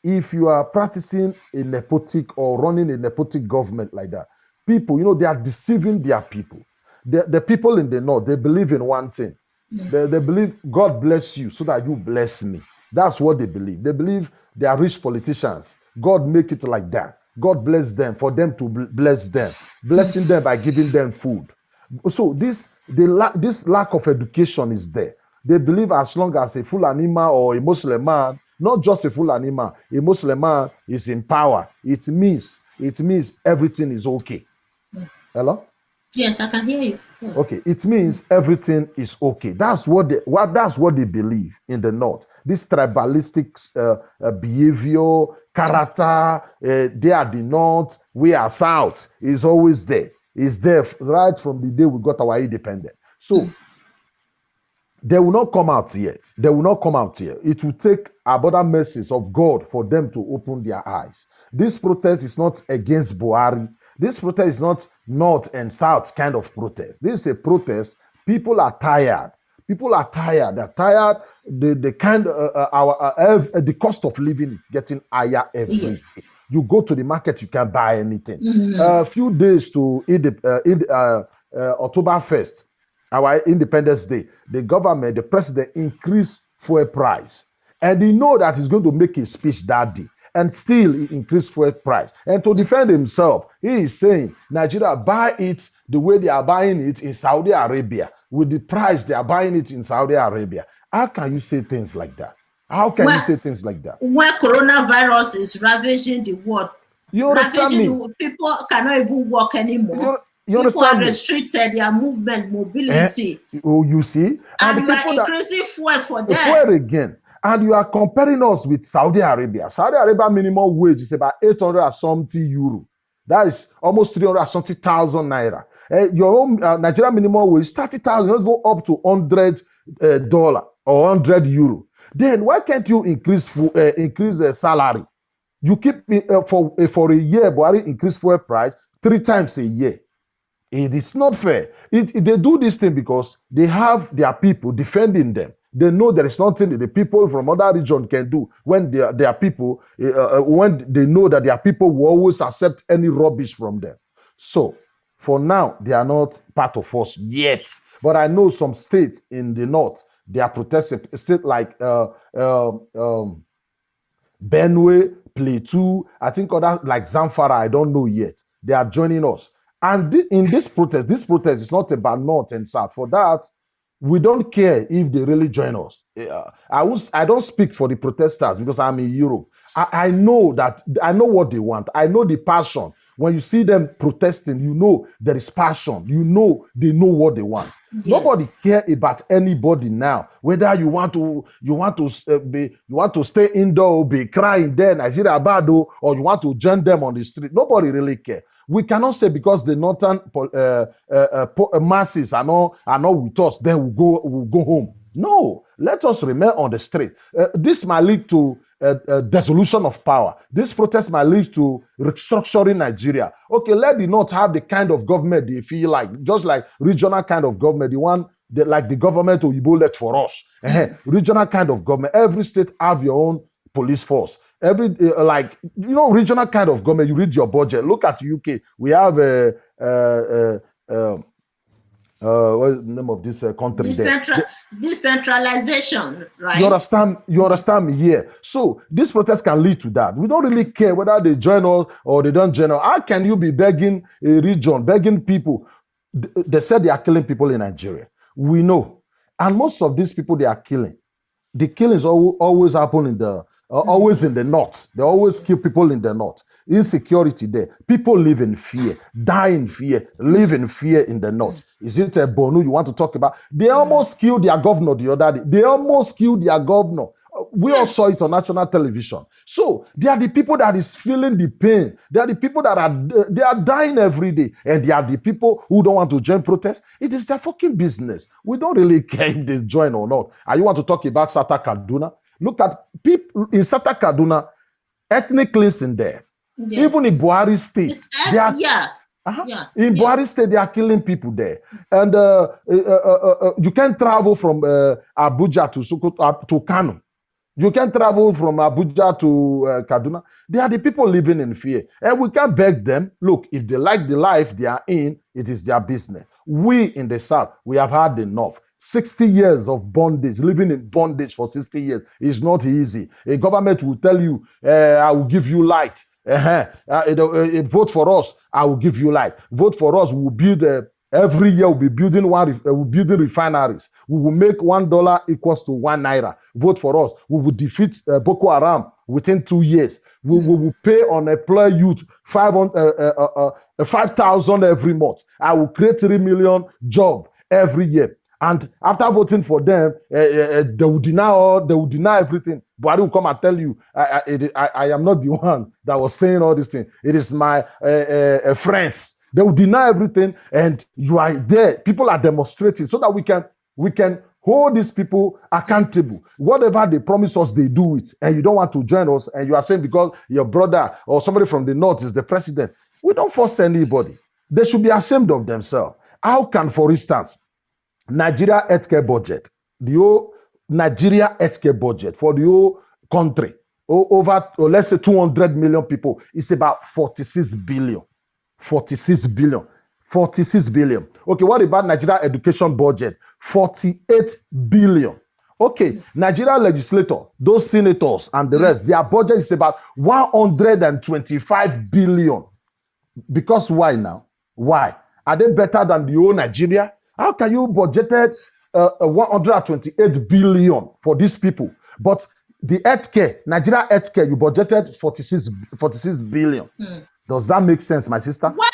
If you are practicing a nepotic or running a nepotic government like that, people, they are deceiving their people. The people in the north, they believe in one thing. They believe God bless you so that you bless me. That's what they believe. They believe they are rich politicians. God make it like that. God bless them for them to bless them, blessing them by giving them food. So this lack of education is there. They believe as long as a Fulani man or a Muslim man, not just a Fulani man, a Muslim man is in power, it means everything is okay. Hello? Yes, I can hear you. Yeah. Okay, it means everything is okay. That's what they believe in the north. This tribalistic behavior, character, they are the north, we are south, is always there. It's there right from the day we got our independence. So they will not come out yet. They will not come out here. It will take abundant mercies of God for them to open their eyes. This protest is not against Buhari. This protest is not north and south kind of protest. This is a protest. People are tired. People are tired. They're tired. The cost of living is getting higher every day. You go to the market, you can't buy anything. A few days to October 1st, our Independence Day, the president increased fuel price. And he know that he's going to make a speech that day. And still he increased fuel price. And to defend himself, he is saying Nigeria buy it the way they are buying it in Saudi Arabia, with the price they are buying it in Saudi Arabia. How can you say things like that? How can you say things like that? When coronavirus is ravaging the world, you understand me? People cannot even walk anymore. People are restricted, their movement, mobility. You see? And we are increasing fuel for them. Fuel again. And you are comparing us with Saudi Arabia. Saudi Arabia minimum wage is about 800 and something euro. That is almost 300 and something thousand naira. Your own Nigeria minimum wage is 30,000. Let's go up to $100 or 100 euro. Then why can't you increase salary? You keep for a year, Buhari increase fuel price 3 times a year. It is not fair. They do this thing because they have their people defending them. They know there is nothing that the people from other region can do when their people, when they know that their people will always accept any rubbish from them. So, For now, they are not part of us yet. But I know some states in the north, they are protesting. State like Benue, Plateau, I think other like Zamfara, I don't know yet. They are joining us. And in this protest is not about north and south. For that, we don't care if they really join us. I don't speak for the protesters because I'm in Europe. I know that I know what they want. I know the passion. When you see them protesting, you know there is passion. You know they know what they want. Yes. Nobody care about anybody now. Whether you want to stay indoor, be crying there, Nigeria bad, or you want to join them on the street. Nobody really care. We cannot say because the northern masses are not with us, then we'll go home. No, let us remain on the street. This might lead to dissolution of power. This protest might lead to restructuring Nigeria. Okay, let the North have the kind of government they feel like, just like regional kind of government, the one that, like the government Oyibo left for us. Regional kind of government. Every state have your own police force. Every regional kind of government. You read your budget. Look at UK. We have what is the name of this country? Decentralization, right? You understand me here? So this protest can lead to that. We don't really care whether they join us or they don't join us. How can you be begging a region, begging people? They said they are killing people in Nigeria. We know. And most of these people they are killing, the killings always happen in the always in the north. They always kill people in the north. Insecurity there. People live in fear, die in fear, live in fear in the north. Is it a Bonu you want to talk about? They almost killed their governor the other day. They almost killed their governor. We all saw it on national television. So they are the people that is feeling the pain. They are the people that are dying every day. And they are the people who don't want to join protest. It is their fucking business. We don't really care if they join or not. And you want to talk about Sata Kaduna? Look at people in Sata Kaduna, ethnic cleansing there. Yes. Even in Buhari State, in Buhari State, they are killing people there. And you can travel from Abuja to Sokoto to Kano. You can travel from Abuja to Kaduna. They are the people living in fear. And we can't beg them. Look, if they like the life they are in, it is their business. We in the South, we have had enough. 60 years of bondage, living in bondage for 60 years is not easy. A government will tell you, I will give you light. Vote for us, I will give you light. Vote for us, we will build every year we'll be building refineries. We will make $1 equals to 1 naira. Vote for us. We will defeat Boko Haram within 2 years. We will pay unemployed youth 5,000 every month. I will create 3 million jobs every year. And after voting for them, they will deny everything. Buhari will come and tell you, I am not the one that was saying all these things. It is my friends. They will deny everything, and you are there. People are demonstrating so that we can hold these people accountable. Whatever they promise us, they do it. And you don't want to join us, and you are saying because your brother or somebody from the north is the president. We don't force anybody. They should be ashamed of themselves. How can, for instance, Nigeria healthcare budget, the whole Nigeria healthcare budget for the whole country, let's say 200 million people, is about 46 billion. 46 billion. 46 billion. Okay, what about Nigeria education budget? 48 billion. Okay, Nigeria legislator, those senators and the rest, their budget is about 125 billion. Because why now? Why? Are they better than the whole Nigeria? How can you budgeted 128 billion for these people? But the healthcare, Nigeria healthcare, you budgeted 46 billion. Does that make sense, my sister? Why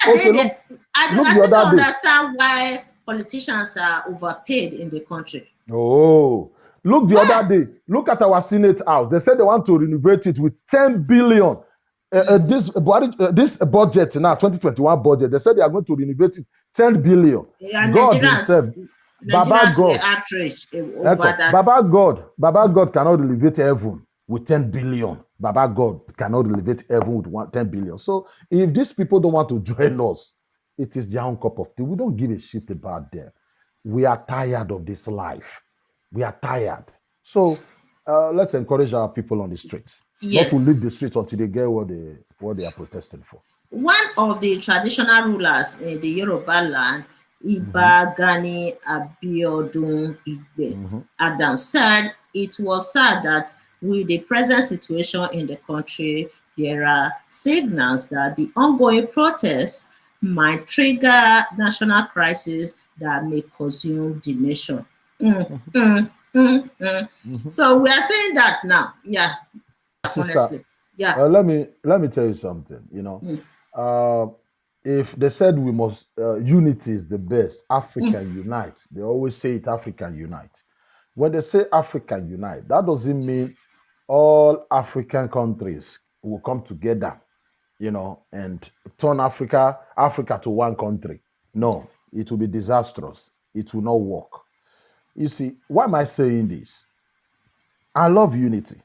I still don't understand why politicians are overpaid in the country. Oh, look the other day. Look at our Senate House. They said they want to renovate it with 10 billion. This budget now, 2021 budget, they said they are going to renovate it 10 billion. Yeah, God himself, Baba God cannot elevate heaven with 10 billion. Baba God cannot elevate heaven with 10 billion. So if these people don't want to join us, it is their own cup of tea. We don't give a shit about them. We are tired of this life. We are tired. So let's encourage our people on the streets. Yes. Not to leave the streets until they get what they are protesting for. One of the traditional rulers in the Yoruba land, Iba Gani Abiodun Igbe Mm-hmm. Adam, said it was sad that with the present situation in the country, there are signals that the ongoing protests might trigger national crisis that may consume the nation. Mm, Mm-hmm. mm, mm. Mm-hmm. So we are saying that now. Yeah, Sister, honestly. Yeah. let me tell you something. Mm, Uh, if they said we must unity is the best, mm. Africa unite. They always say it, African unite. When they say African unite, that doesn't mean all African countries will come together, and turn Africa to one country. No, it will be disastrous. It will not work. You see, why am I saying this? I love unity,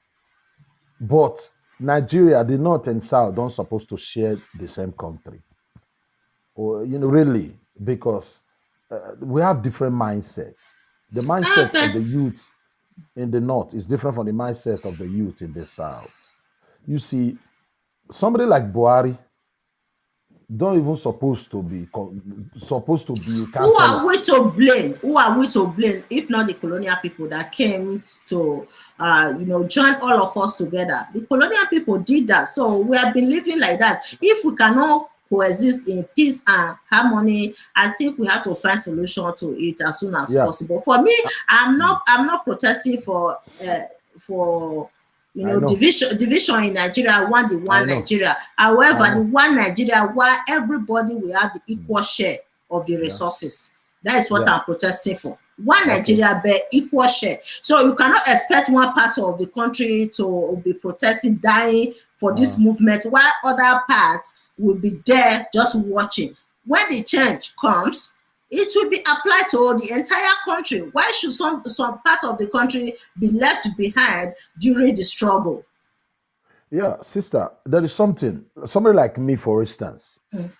but Nigeria, the North and South, don't supposed to share the same country, or really, because we have different mindsets. The mindset of the But youth in the North is different from the mindset of the youth in the South. You see, somebody like Buhari don't even supposed to be a who counselor. are we to blame? Who are we to blame if not the colonial people that came to, join all of us together? The colonial people did that, so we have been living like that. If we cannot coexist in peace and harmony, I think we have to find solution to it as soon as Yeah, possible. For me, I, I'm mm, not I'm not protesting for I know, division in Nigeria. One the I one know, Nigeria. I However, the know. one Nigeria, where everybody will have the Mm, equal share of the yeah, resources. That is what yeah. I'm protesting for. One Okay. Nigeria bear equal share. So you cannot expect one part of the country to be protesting, dying for this Uh, movement, while other parts will be there just watching. When the change comes, it will be applied to the entire country. Why should some part of the country be left behind during the struggle? yeah, sister, there is somebody like me, for instance. Mm.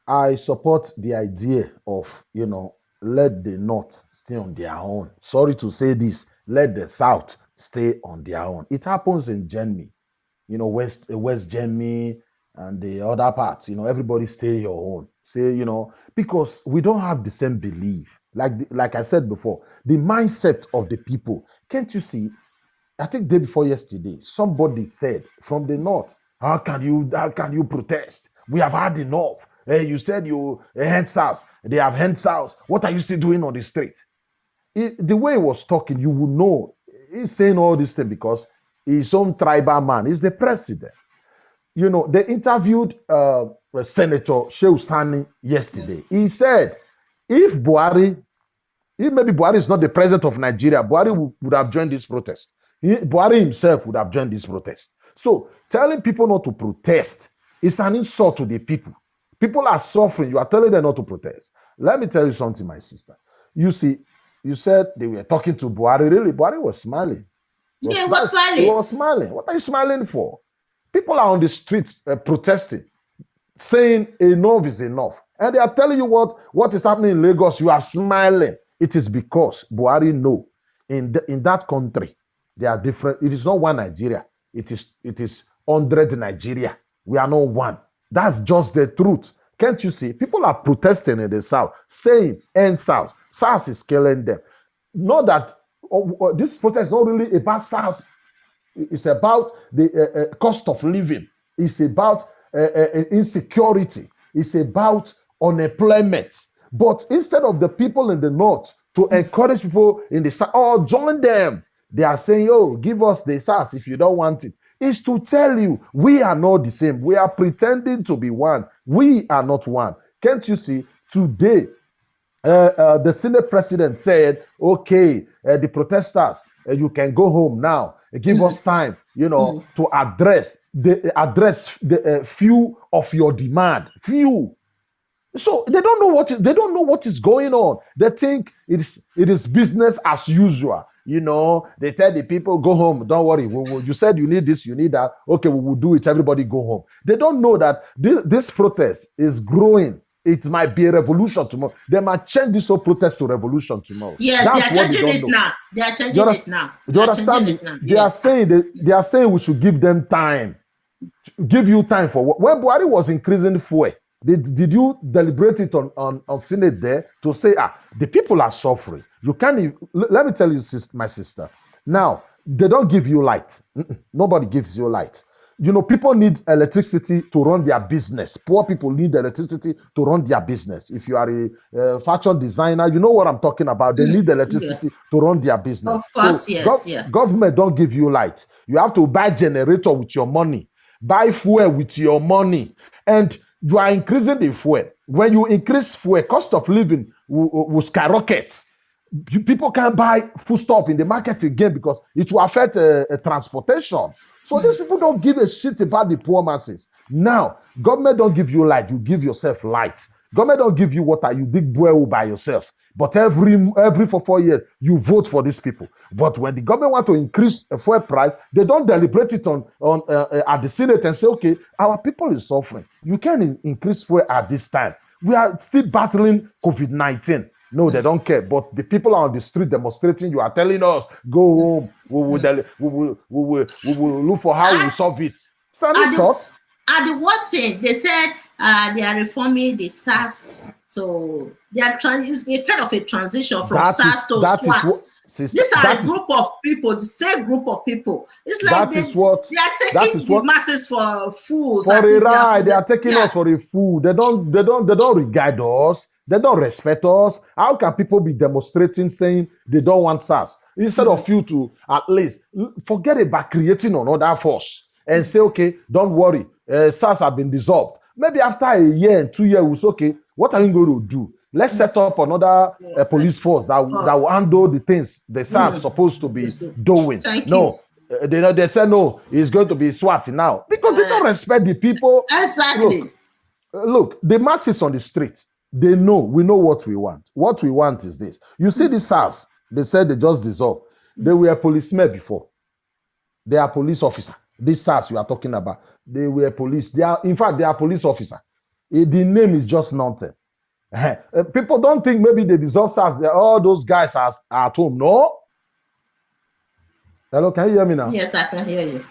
I support the idea of, let the North stay on their own. Sorry to say this, let the South stay on their own. It happens in Germany, West Germany and the other parts, everybody stay your own. Say, because we don't have the same belief. Like I said before, the mindset of the people. Can't you see? I think day before yesterday, somebody said from the north, how can you protest? We have had enough. Hey, you said you hands us. They have hands us. What are you still doing on the street? The way he was talking, you will know he's saying all this thing because he's some tribal man. He's the president. They interviewed Senator Shehu Sani yesterday. He said, if Buhari if maybe Buhari is not the president of Nigeria, Buhari would have joined this protest. Buhari himself would have joined this protest. So telling people not to protest is an insult to the people. People are suffering. You are telling them not to protest. Let me tell you something, my sister. You see, you said they were talking to Buhari. Really, Buhari was smiling. Yeah, it was He valid. was smiling. What are you smiling for? People are on the streets protesting, saying enough is enough. And they are telling you what is happening in Lagos. You are smiling. It is because Buhari know in that country they are different. It is not one Nigeria. It is 100 Nigeria. We are not one. That's just the truth. Can't you see? People are protesting in the south, saying end South. SARS is killing them. Not that this protest is not really about SARS. It's about the cost of living. It's about insecurity. It's about unemployment. But instead of the people in the north to encourage people in the south, or join them, they are saying, "Oh, give us the SARS if you don't want it." It's to tell you we are not the same. We are pretending to be one. We are not one. Can't you see? Today, the Senate president said, okay, the protesters, you can go home now. Give us time, to address the few of your demand. Few. So they don't know what is going on. They think it is business as usual. They tell the people go home. Don't worry. You said you need this, you need that. Okay, we will do it. Everybody go home. They don't know that this protest is growing. It might be a revolution tomorrow. They might change this whole protest to revolution tomorrow. Yes, they That's are what they changing don't it know. now. They are Do you changing understand? it now. Do They you are changing understand me? it now. They are Yes. saying we should give them time. give you time for what? When Buhari was increasing fuel, did you deliberate it on Senate there to say, the people are suffering? You can't. Let me tell you, my sister. Now they don't give you light. Nobody gives you light. People need electricity to run their business. Poor people need electricity to run their business. If you are a fashion designer, you know what I'm talking about. They need electricity to run their business. Of course, yes, Government don't give you light. You have to buy generator with your money, buy fuel with your money, and you are increasing the fuel. When you increase fuel, cost of living will skyrocket. People can't buy foodstuff in the market again because it will affect transportation. So these people don't give a shit about the poor masses. Now, government don't give you light, you give yourself light. Government don't give you water, you dig well by yourself. But every 4 years, you vote for these people. But when the government want to increase a fuel price, they don't deliberate it on at the Senate and say, okay, our people is suffering. You can increase fuel at this time. We are still battling COVID-19. No, they don't care. But the people are on the street demonstrating. You are telling us, go home. We will look for how we solve it. And the worst thing, they said they are reforming the SARS. So they are it's a kind of a transition from SARS to SWAT. These are a group of people, the same group of people. It's like they are taking the masses for fools. For a ride, they are taking us for a fool. They don't regard us. They don't respect us. How can people be demonstrating saying they don't want SARS? Instead of you to at least forget about creating another force and say, okay, don't worry, SARS have been dissolved. Maybe after a year and 2 years, it's okay. What are you going to do? Let's set up another police force that will handle the things the SARS supposed to be doing. No, they say no, it's going to be SWAT now because they don't respect the people. Exactly. Look, the masses on the street, we know what we want. What we want is this. You see the SARS, they said they just dissolved. They were policemen before. They are police officer. This SARS you are talking about, they were police. They are police officer. The name is just nothing. People don't think maybe they dissolve SARS. All those guys are at home. No. Hello, can you hear me now? Yes, I can hear you.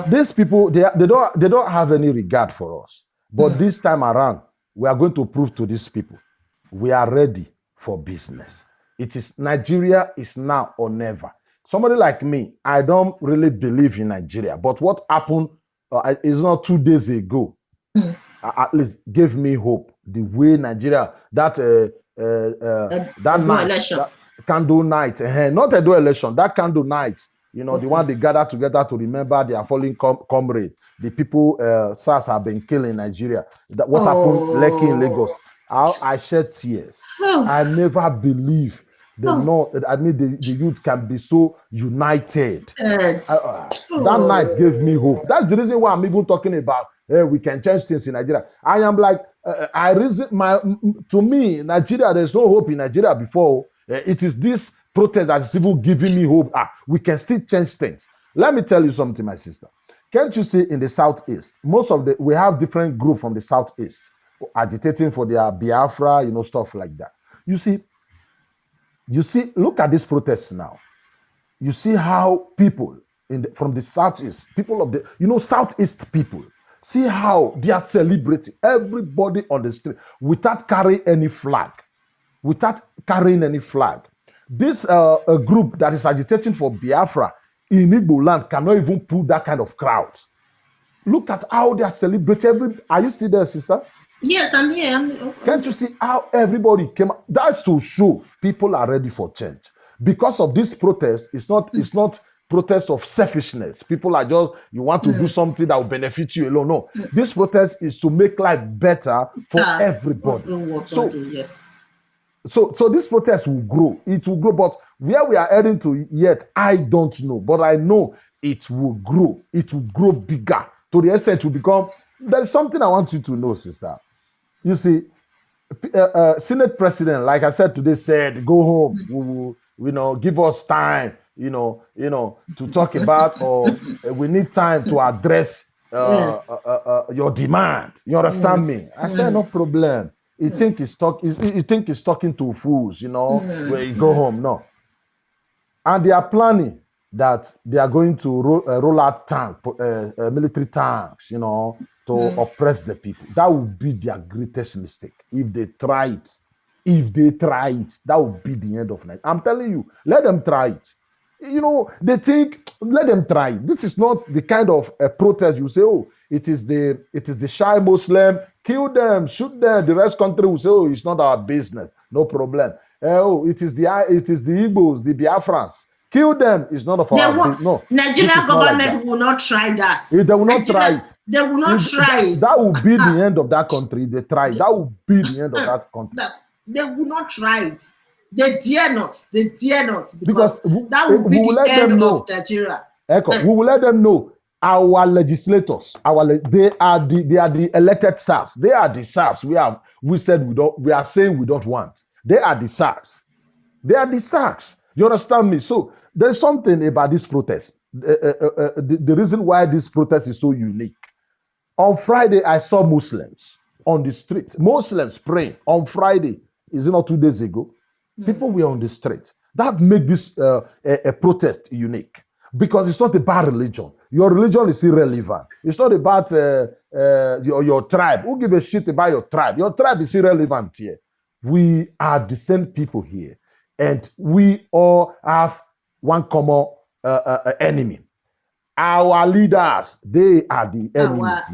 These people, they don't have any regard for us. But this time around, we are going to prove to these people we are ready for business. Nigeria is now or never. Somebody like me, I don't really believe in Nigeria. But what happened is not 2 days ago. At least gave me hope. The way Nigeria, that night, that candle night, not a do election, that candle night, the one they gather together to remember their fallen comrade. The people SARS have been killing in Nigeria. What happened Lekki in Lagos? I shed tears. I never believed the youth can be so united. That night gave me hope. That's the reason why I'm even talking about we can change things in Nigeria. I am like, to me, Nigeria, there's no hope in Nigeria before. It is this protest that is even giving me hope. We can still change things. Let me tell you something, my sister. Can't you see in the Southeast, we have different groups from the Southeast agitating for their Biafra, stuff like that. You see, look at this protest now. You see how people from the Southeast, people of the, Southeast people, see how they are celebrating. Everybody on the street without carrying any flag. This group that is agitating for Biafra in Igbo land cannot even pull that kind of crowd. Look at how they are celebrating. Are you still there, sister? Yes, I'm here. Can't you see how everybody came? That's to show people are ready for change. Because of this protest, it's not protest of selfishness. People are just, you want to do something that will benefit you alone. No, this protest is to make life better for everybody. So this protest will grow. It will grow, but where we are heading to yet, I don't know. But I know it will grow. It will grow bigger to the extent it will become. There's something I want you to know, sister. You see, Senate President, like I said today, said, "Go home. Give us time. To talk about, or we need time to address your demand." You understand me? I said, no problem. You think he's talking to fools, where you go home. No. And they are planning that they are going to roll out military tanks, to oppress the people. That would be their greatest mistake if they try it. If they try it, that would be the end of night. I'm telling you, let them try it. They think, let them try it. This is not the kind of protest you say, oh, it is the shy Muslim, kill them, shoot them. The rest country will say, oh, it's not our business, no problem. Oh, it is the Igbos, the Biafrans. Kill them. It's none of our business. No, Nigerian government will not try that. They will not try it. They will not try it. That will be the end of that country. They try. That will be the end of that country. They will not try it. They dare not. They dare not, because that will be the end of Nigeria. We will let them know. Our legislators, they are the elected SARS. They are the SARS. We are saying we don't want. They are the SARS. They are the SARS. You understand me? So there's something about this protest. The reason why this protest is so unique. On Friday, I saw Muslims on the street. Muslims praying on Friday. Is it not 2 days ago? People were on the street. That makes this a protest unique, because it's not about religion. Your religion is irrelevant. It's not about your tribe. Who give a shit about your tribe? Your tribe is irrelevant here. We are the same people here, and we all have one common enemy. Our leaders, they are the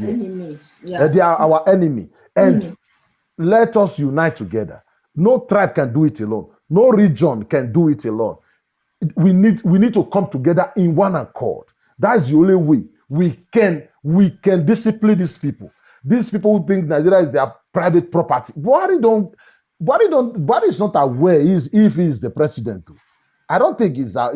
enemies. Yeah. They are our enemy. And let us unite together. No tribe can do it alone. No region can do it alone. We need to come together in one accord. That's the only way we can discipline these people. These people who think Nigeria is their private property. Buhari is not aware if he's the president. I don't think he's not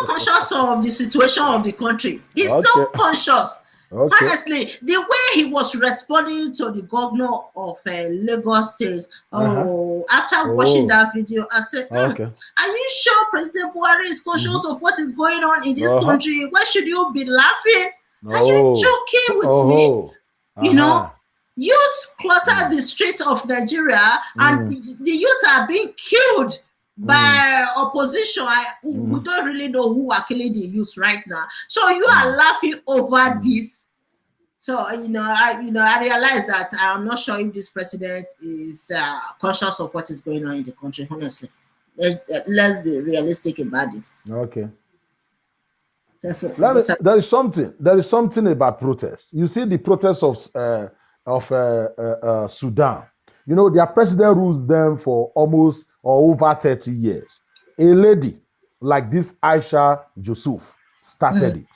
conscious of the situation of the country. He's not conscious. Okay. Honestly, the way he was responding to the governor of Lagos State, after watching that video, I said, are you sure President Buhari is conscious of what is going on in this country? Why should you be laughing? Are you joking with me? Youths clutter the streets of Nigeria, and the youths are being killed by opposition. We don't really know who are killing the youth right now. So you are laughing over this. So I realize that I'm not sure if this president is conscious of what is going on in the country. Honestly, let's be realistic about this. Okay. There is something about protests. You see the protests of Sudan. Their president rules them for almost or over 30 years. A lady like this Aisha Yusuf started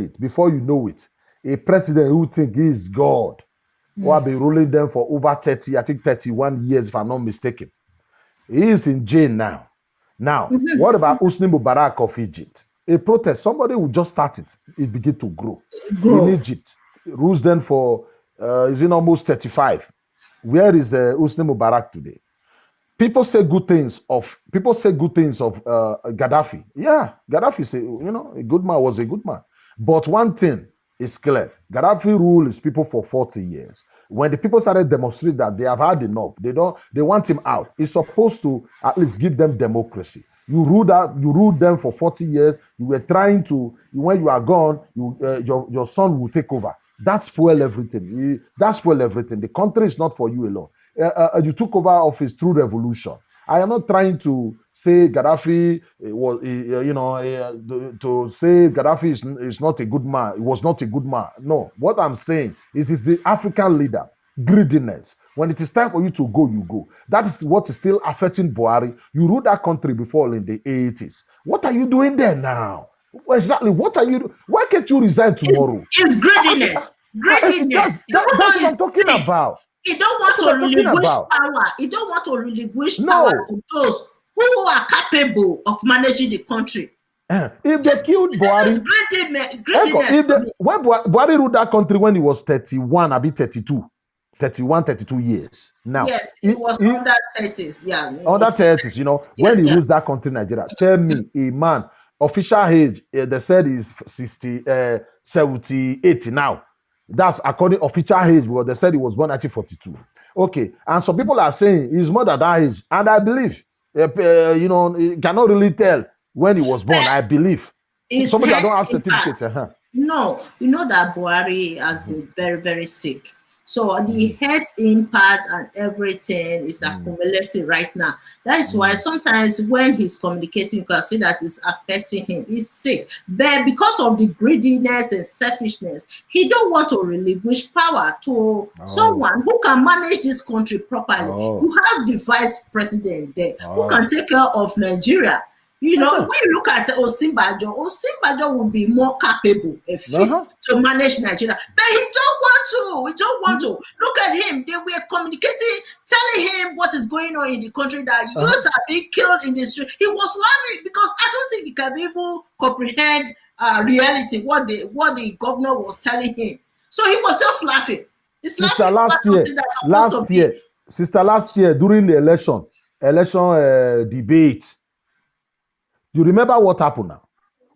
it. Before you know it, a president who thinks he is God, who have been ruling them for over 31 years, if I'm not mistaken. He is in jail now. Now, what about Hosni Mubarak of Egypt? A protest, somebody will just start it. It begin to grow. In Egypt, rules them for, is in almost 35. Where is Hosni Mubarak today? People say good things of Gaddafi. Yeah, Gaddafi say, a good man was a good man. But one thing is clear. Gaddafi ruled his people for 40 years. When the people started demonstrating that they have had enough, they want him out. He's supposed to at least give them democracy. You ruled them for 40 years. You were trying to, when you are gone, your son will take over. That spoil everything. The country is not for you alone. You took over office through revolution. I am not trying to say Gaddafi was, to say Gaddafi is not a good man. He was not a good man. No, what I'm saying is the African leader, greediness. When it is time for you to go, you go. That is what is still affecting Buhari. You ruled that country before in the 80s. What are you doing there now? Exactly. What are you doing? Why can't you resign tomorrow? It's greediness. Greediness. That's what I'm talking about. He don't want to relinquish power. He don't want to relinquish power to those who are capable of managing the country. If they killed Buhari, when Buhari ruled that country when he was 31, I'll be 32 years. Now, yes, it was under 30s. Yeah, under 30s. When he ruled that country, Nigeria. Tell me, a man, official age, they said is 78 now. That's according to official age, because they said he was born 1942. Okay, and some people are saying he's more than that age, and I believe, you cannot really tell when he was born, I believe. His Somebody that health don't have impact. certificate. No, you know that Buhari has been very, very sick. So the Mhm. health impact and everything is accumulating right now. That is why sometimes when he's communicating, you can see that it's affecting him. He's sick. But because of the greediness and selfishness, he don't want to relinquish power to someone who can manage this country properly. You have the vice president there who can take care of Nigeria. You know, when you look at Osinbajo will be more capable and fit to manage Nigeria. But he don't want to. He don't want to. Look at him. They were communicating, telling him what is going on in the country, that youths are being killed in the street. He was laughing because I don't think he can even comprehend reality, what the governor was telling him. So he was just laughing. It's Sister, laughing about something that's supposed to be. Sister, last year during the election debate, you remember what happened now?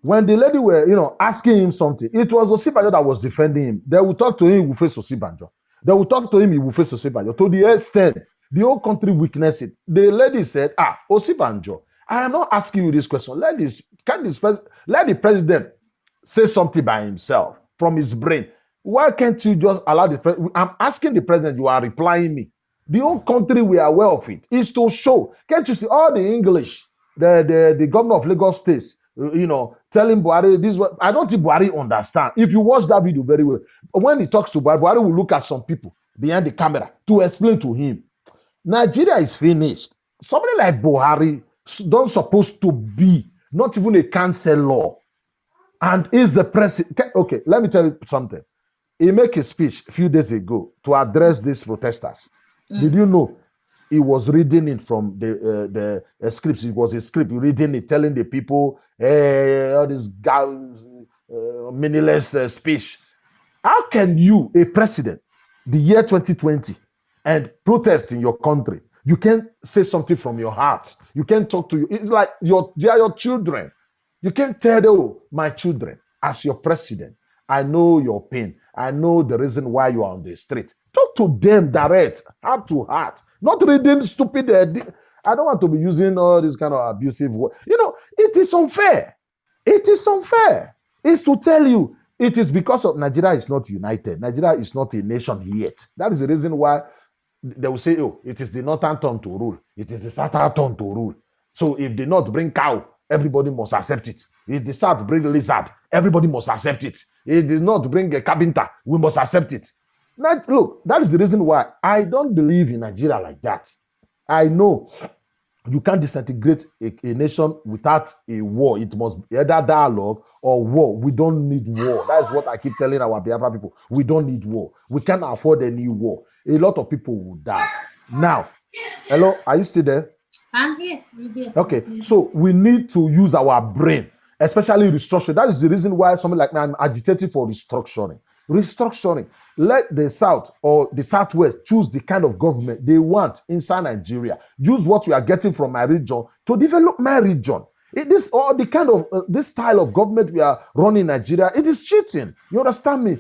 When the lady were, asking him something, it was Osinbajo that was defending him. They will talk to him, he will face Osinbajo. They will talk to him, he will face Osinbajo. To the extent, the whole country witnessed it. The lady said, Osinbajo, I am not asking you this question. Let the president say something by himself from his brain. Why can't you just allow the president? I'm asking the president, you are replying me. The whole country, we are aware of it. It's to show. Can't you see all the English? The governor of Lagos State, telling Buhari this. I don't think Buhari understand. If you watch that video very well, when he talks to Buhari, Buhari will look at some people behind the camera to explain to him. Nigeria is finished. Somebody like Buhari don't supposed to be not even a chancellor, and is the president. Okay, let me tell you something. He made a speech a few days ago to address these protesters. Did you know? He was reading it from the scripts. It was a script, reading it, telling the people, hey, all this meaningless speech. How can you, a president, the year 2020, and protest in your country? You can't say something from your heart. You can't talk to you. It's like they are your children. You can't tell them, oh, my children, as your president, I know your pain. I know the reason why you are on the street. Talk to them direct, heart to heart. Not reading stupid. I don't want to be using all this kind of abusive words. It is unfair. It is unfair. It's to tell you, it is because of Nigeria is not united. Nigeria is not a nation yet. That is the reason why they will say, oh, it is the northern turn to rule. It is the southern turn to rule. So if the north bring cow, everybody must accept it. If the south bring lizard, everybody must accept it. If the north bring a carpenter, we must accept it. Now, look, that is the reason why I don't believe in Nigeria like that. I know you can't disintegrate a nation without a war. It must be either dialogue or war. We don't need war. That is what I keep telling our Biafra people. We don't need war. We can't afford any war. A lot of people will die. Now, hello, are you still there? I'm here. Okay, so we need to use our brain, especially restructuring. That is the reason why somebody like me, I'm agitating for restructuring. Restructuring. Let the South or the Southwest choose the kind of government they want inside Nigeria. Use what we are getting from my region to develop my region. This style of government we are running in Nigeria, it is cheating. You understand me?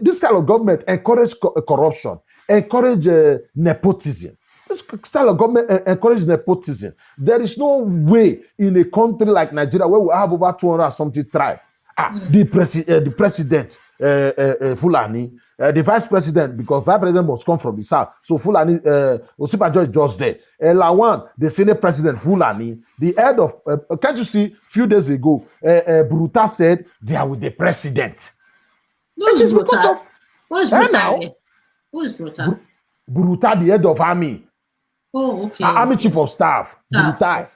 This style of government encourage corruption, encourage nepotism. This style of government encourages nepotism. There is no way in a country like Nigeria where we have over 200 something tribes. The president, Fulani, the vice president, because vice president must come from the south. So Fulani, Osinbajo is just there. Lawan, the senate president, Fulani, the head of, can't you see, a few days ago, Bruta said they are with the president. Who is Bruta? Who is Bruta? Who is Bruta? Bruta, the head of army. Oh, okay. Army chief of staff. Bruta.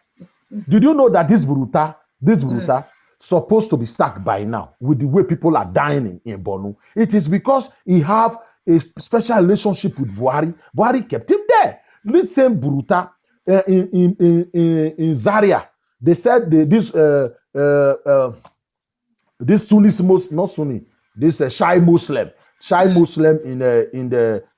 Did you know that this Bruta, supposed to be sacked by now with the way people are dying in Borno? It is because he have a special relationship with Buhari. Buhari kept him there. This same Bruta in Zaria, they said this Sunni, not Sunni, this Shia Muslim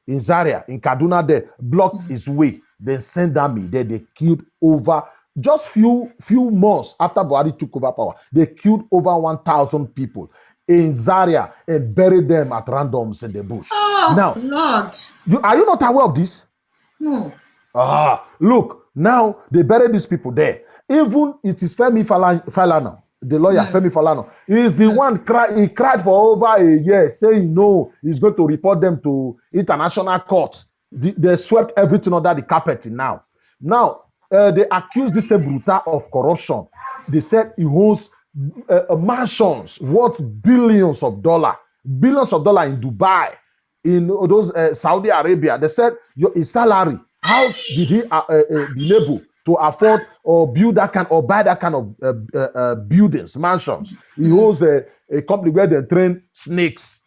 in Zaria, in Kaduna, they blocked his way. Then sent army there. They killed over. Just few months after Buhari took over power, they killed over 1,000 people in Zaria and buried them at randoms in the bush. Oh, now, Lord. Are you not aware of this? No. Look, now they buried these people there. Even it is Femi Falana, the lawyer Femi Falana, is the one he cried for over a year, saying no, he's going to report them to international court. They swept everything under the carpet now. Now, they accused this Bruta of corruption. They said he owns mansions worth billions of dollars in Dubai, in those Saudi Arabia. They said his salary, how did he be able to afford or build that kind or buy that kind of buildings, mansions? He owns a company where they train snakes.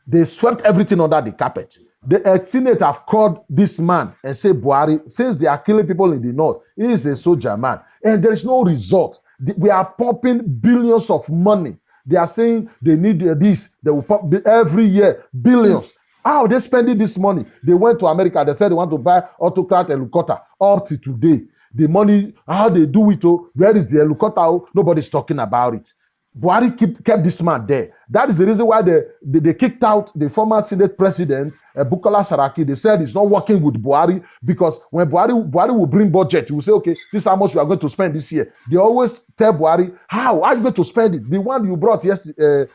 They swept everything under the carpet. The Senate have called this man and say, Buhari, since they are killing people in the north, he is a soldier man, and there is no result. We are pumping billions of money. They are saying they need this. They will pump every year billions. How are they spending this money? They went to America. They said they want to buy autocrat and helicopter. Up to today, the money, how they do it, where is the helicopter? Nobody's talking about it. Buhari kept this man there. That is the reason why they kicked out the former Senate president, Bukola Saraki. They said it's not working with Buhari because when Buhari will bring budget, he will say, okay, this is how much we are going to spend this year. They always tell Buhari, how are you going to spend it? The one you brought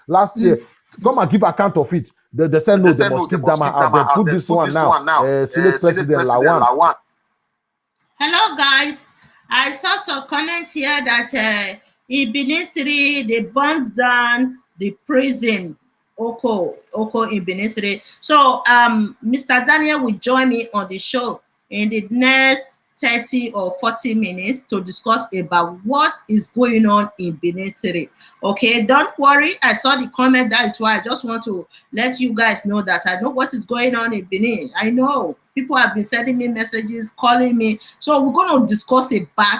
last year, come and give account of it. They said no, they must keep them out. They put this one now. Senate President Lawan. Hello, guys. I saw some comments here that in Benin City, they burned down the prison, Oko in Benin City. So, Mr. Daniel will join me on the show in the next 30 or 40 minutes to discuss about what is going on in Benin City. Okay, don't worry. I saw the comment. That is why I just want to let you guys know that I know what is going on in Benin. I know people have been sending me messages, calling me. So we're going to discuss about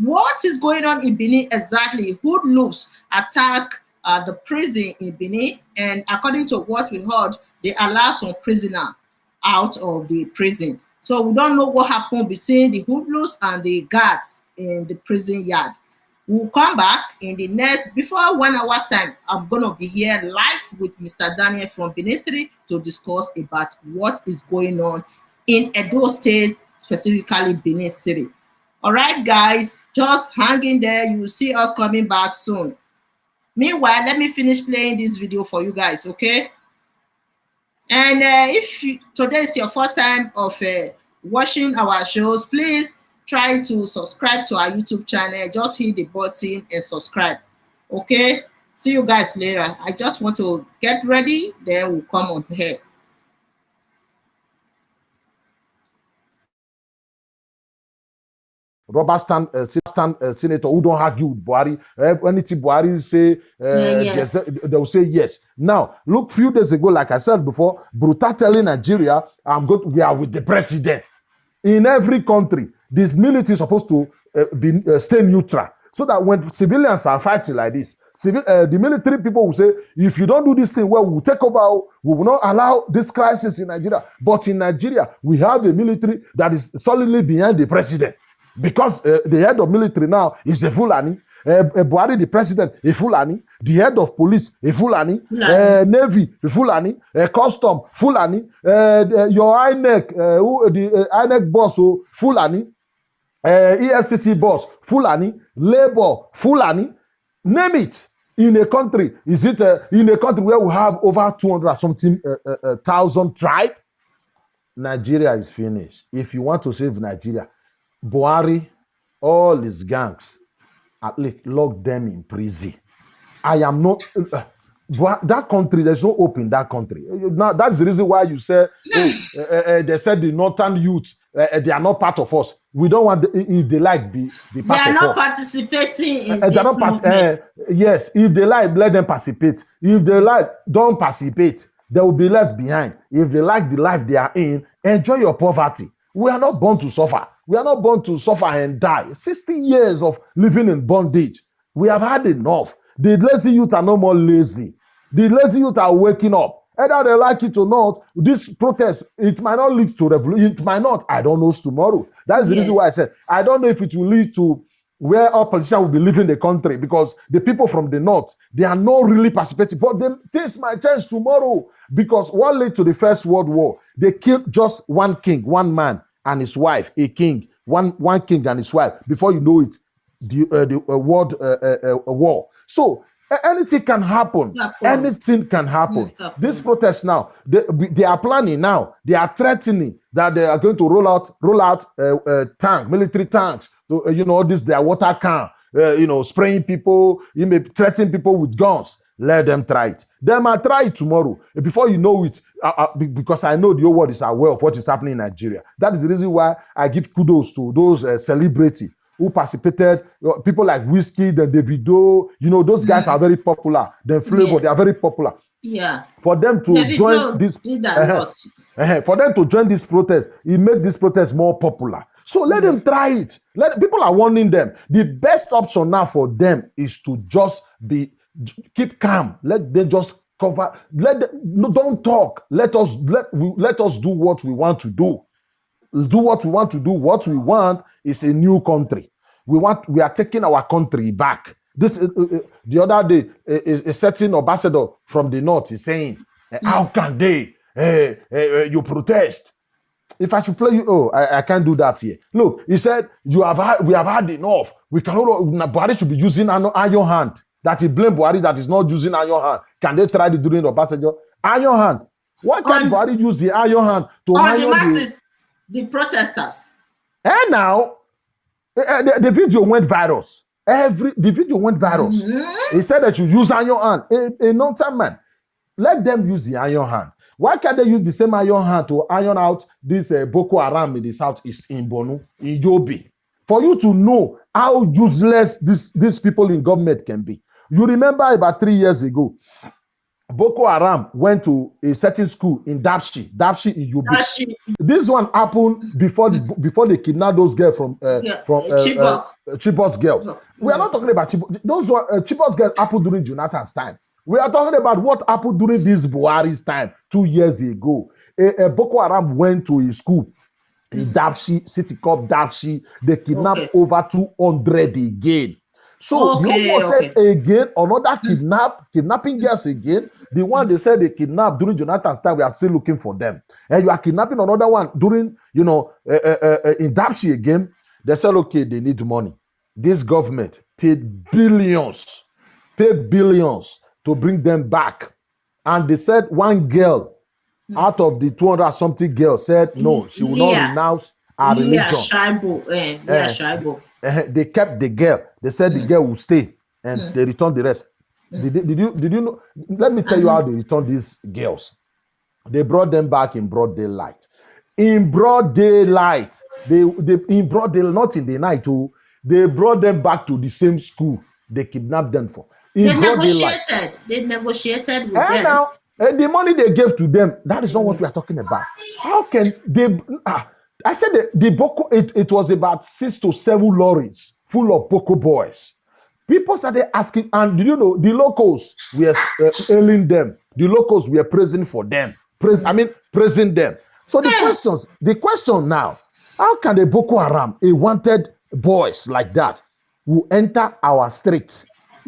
what is going on in Benin exactly. Hoodlums attack the prison in Benin, and according to what we heard, they allow some prisoner out of the prison. So we don't know what happened between the hoodlums and the guards in the prison yard. We'll come back in the next, before 1 hour's time, I'm going to be here live with Mr. Daniel from Benin City to discuss about what is going on in Edo State, specifically Benin City. All right, guys, just hang in there. You will see us coming back soon. Meanwhile, let me finish playing this video for you guys, okay? And if today is your first time of watching our shows, please try to subscribe to our YouTube channel. Just hit the button and subscribe, okay? See you guys later. I just want to get ready, then we'll come on here. Robert senator who don't argue with Buhari. Anything Buhari say, yes. They will say yes. Now, look, few days ago, like I said before, Bruta telling Nigeria, we are with the president. In every country, this military is supposed to stay neutral. So that when civilians are fighting like this, the military people will say, if you don't do this thing well, we will take over. We will not allow this crisis in Nigeria. But in Nigeria, we have a military that is solidly behind the president. Because the head of military now is a Fulani, Buhari, the president, a Fulani, the head of police, a Fulani, Navy, a Fulani, Custom, Fulani, your INEC, the INEC boss, Fulani, EFCC boss, Fulani, Labor, Fulani, name it. In a country, is it in a country where we have over 200 something thousand tribes? Nigeria is finished. If you want to save Nigeria, Buhari, all his gangs, at least lock them in prison. I am not that country. There's no hope in that country. Now that's the reason why you say, they said the northern youth, they are not part of us. We don't want if they like be part of us. They are not participating in this movement. Yes, if they like, let them participate. If they like, don't participate. They will be left behind. If they like the life they are in, enjoy your poverty. We are not born to suffer. We are not born to suffer and die. 60 years of living in bondage. We have had enough. The lazy youth are no more lazy. The lazy youth are waking up. Either they like it or not, this protest, it might not lead to revolution. It might not. I don't know tomorrow. That's the reason why I said, I don't know if it will lead to where all politicians will be leaving the country, because the people from the north, they are not really participating. But things might change tomorrow, because what led to the First World War? They killed just one king, one man, and his wife, a king, one king and his wife. Before you know it, the world war. So anything can happen. Anything can happen. This protest now, they are planning now. They are threatening that they are going to roll out military tanks. So, this their water can. Spraying people. You may threaten people with guns. Let them try it. They might try it tomorrow. Before you know it, because I know the whole world is aware of what is happening in Nigeria. That is the reason why I give kudos to those celebrities who participated. People like Whiskey, the Davido, those guys are very popular. The Flavor, they are very popular. Yeah. For them to join this, for them to join this protest, it made this protest more popular. So let them try it. People are warning them. The best option now for them is to just keep calm. Let them just cover. Don't talk. Let us do what we want to do. Do what we want to do. What we want is a new country. We are taking our country back. The other day, a certain ambassador from the north is saying, "How can they? You protest? If I should play you, I can't do that here. Look," he said, we have had enough. We cannot. Buhari should be using an iron hand. That he blame Buhari that is not using iron hand. Can they try it during the ambassador? Iron hand. Why can't Buhari use the iron hand to iron the masses, the protesters? And now, the video went viral. The video went viral. He said that you use iron hand. A non-time man. Let them use the iron hand. Why can't they use the same iron hand to iron out this Boko Haram in the southeast, in Borno, in Yobe? For you to know how useless these people in government can be. You remember about 3 years ago, Boko Haram went to a certain school in Dapchi in Yobe. This one happened before they kidnapped those girls from Chibok's girls. We are not talking about Chibok. Those Chibok's girls happened during Jonathan's time. We are talking about what happened during this Buhari's time 2 years ago. Boko Haram went to a school in Dapchi, city called Dapchi. They kidnapped over 200 again. So said again, another kidnapping girls again. The one they said they kidnapped during Jonathan's time, we are still looking for them. And you are kidnapping another one during, in Dapchi again. They said, okay, they need money. This government paid billions to bring them back. And they said one girl out of the 200 something girls said, no, she will not renounce her religion. They kept the girl. They said the girl will stay, and they returned the rest. Did you know? Let me tell you how they returned these girls. They brought them back in broad daylight. In broad daylight, in broad daylight, not in the night. They brought them back to the same school they kidnapped them for. They negotiated with them. Now, the money they gave to them, that is not what we are talking about. How can they? I said the Boko, it was about 6 to 7 lorries full of Boko boys. People started asking, and the locals were hailing them. The locals were praising for them. Praising them. So the question now, how can the Boko Haram, a wanted boys like that, who enter our streets?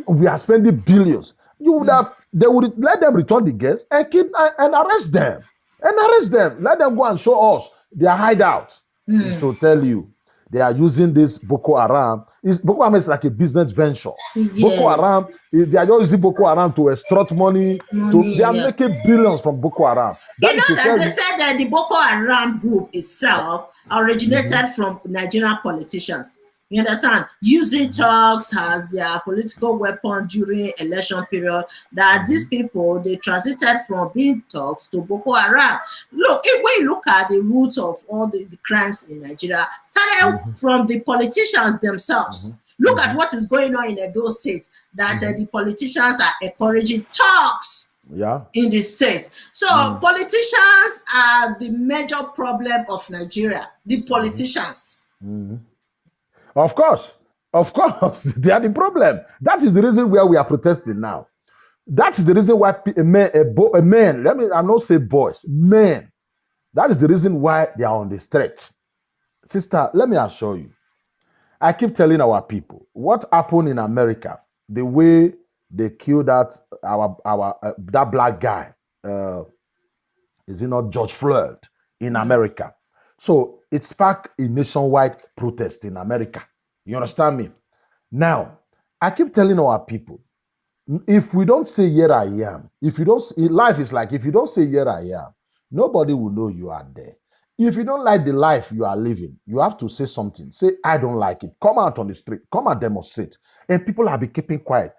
We are spending billions. They would let them return the girls and arrest them. Let them go and show us their hideout. Is to tell you, they are using this Boko Haram. Boko Haram is like a business venture. Yes. Boko Haram, they are just using Boko Haram to extort money. They are making billions from Boko Haram. They said that the Boko Haram group itself originated from Nigerian politicians. You understand? Using thugs as their political weapon during election period, that these people, they transited from being thugs to Boko Haram. Look, when you look at the roots of all the crimes in Nigeria, started from the politicians themselves. Look at what is going on in Edo State, that the politicians are encouraging thugs in the state. So politicians are the major problem of Nigeria, the politicians. Of course, they are the problem. That is the reason why we are protesting now. That is the reason why men, I not say boys, men. That is the reason why they are on the street. Sister, let me assure you. I keep telling our people what happened in America, the way they killed that that black guy. Is it not George Floyd in America? So it sparked a nationwide protest in America. You understand me? Now, I keep telling our people, if we don't say here I am, if you don't, life is like if you don't say here I am, nobody will know you are there. If you don't like the life you are living, you have to say something. Say, I don't like it. Come out on the street, come and demonstrate. And people have been keeping quiet.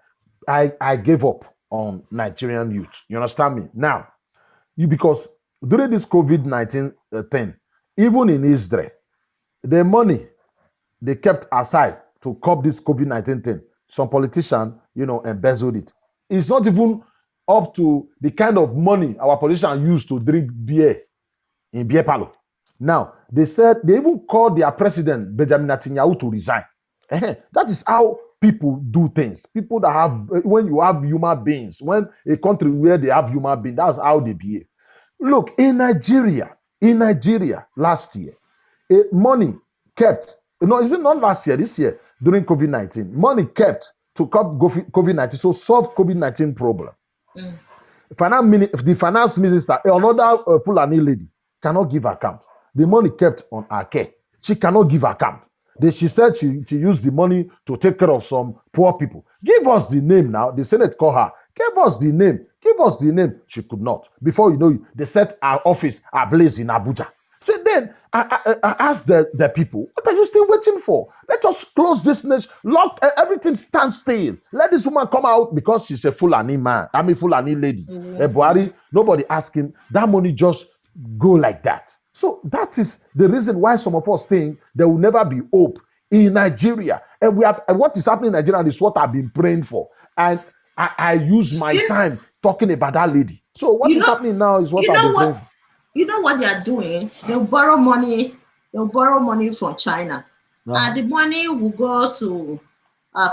I gave up on Nigerian youth. You understand me? Now, because during this COVID-19 thing, even in Israel, the money they kept aside to curb this COVID-19 thing, some politician, embezzled it. It's not even up to the kind of money our politicians use to drink beer in beer parlor. Now, they said they even called their president, Benjamin Netanyahu, to resign. That is how people do things. People that have, when you have human beings, when a country where they have human beings, that's how they behave. Look, in Nigeria last year, money kept, is it not last year, this year, during COVID-19, money kept to curb COVID-19, so solve COVID-19 problem. The finance minister, another Fulani lady, cannot give account. The money kept on her care. She cannot give account. She said she used the money to take care of some poor people. Give us the name now. The Senate called her. Give us the name. Give us the name. She could not. Before you know it, they set our office ablaze in Abuja. So then I asked the people, what are you still waiting for? Let us close this nation. Lock everything, stand still. Let this woman come out because she's a Fulani man. Fulani lady. Buhari, nobody asking. That money just go like that. So that is the reason why some of us think there will never be hope in Nigeria. And what is happening in Nigeria is what I've been praying for. And I use my time talking about that lady. So what is happening now is what I've been praying for. You know what they are doing? They'll borrow money from China. And the money will go to